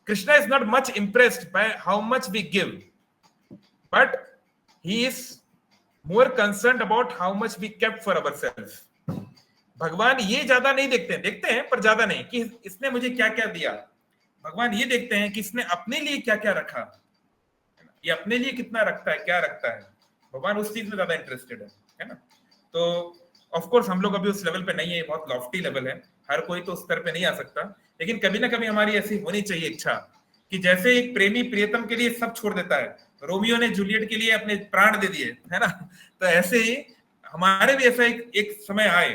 Krishna is not much impressed by how much we give, but he is more concerned about how much we kept for ourselves. भगवान ये ज्यादा नहीं देखते हैं पर ज्यादा नहीं कि इसने मुझे क्या क्या दिया। भगवान ये देखते हैं कि इसने अपने लिए क्या क्या रखा, ये अपने लिए कितना रखता है, क्या रखता है। भगवान उस चीज में ज्यादा इंटरेस्टेड है ना। तो ऑफ कोर्स हम लोग अभी उस लेवल पे नहीं है, बहुत लॉफ्टी लेवल है, हर कोई तो उस स्तर पे नहीं आ सकता, लेकिन कभी ना कभी हमारी ऐसी होनी चाहिए इच्छा कि जैसे एक प्रेमी प्रियतम के लिए सब छोड़ देता है, रोमियो ने जूलियट के लिए अपने प्राण दे दिए, है ना। तो ऐसे ही हमारे भी ऐसा एक समय आए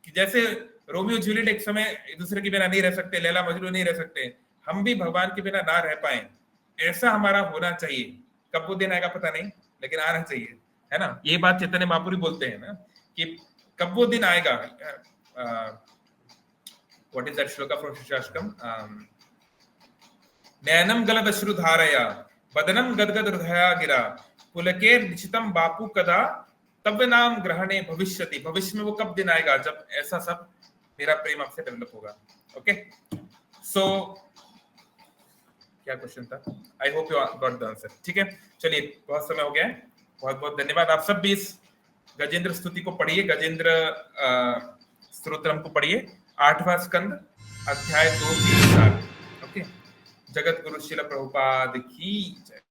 कि जैसे रोमियो जूलियट एक समय एक दूसरे के बिना नहीं रह सकते, लैला मजनू नहीं रह सकते, हम भी भगवान के बिना ना रह पाए, ऐसा हमारा होना चाहिए। कब वो दिन आएगा पता नहीं, लेकिन आना चाहिए, है ना। ये बात चैतन्य महापुरी बोलते हैं ना कि कब वो दिन आएगा। What is that shloka from Shikshashtakam? नयनम गलदश्रुधारया बदनम गदगद हृदया गिरा पुलकेर निशितम बापू कदा तब नाम ग्रहणे भविष्यति। भविष्य में वो कब दिन आएगा जब ऐसा सब मेरा प्रेम आपसे डेवलप होगा। ओके, सो क्या क्वेश्चन था? I hope you got the answer. ठीक है, चलिए बहुत समय हो गया है, बहुत बहुत धन्यवाद। आप सब भी इस गजेंद्र स्तुति को पढ़िए, गजेंद्र स्तोत्रम को पढ़िए, 8वां स्कंद अध्याय 2, 3, 4। ओके, जगत गुरु शिला प्रभुपाद की जय।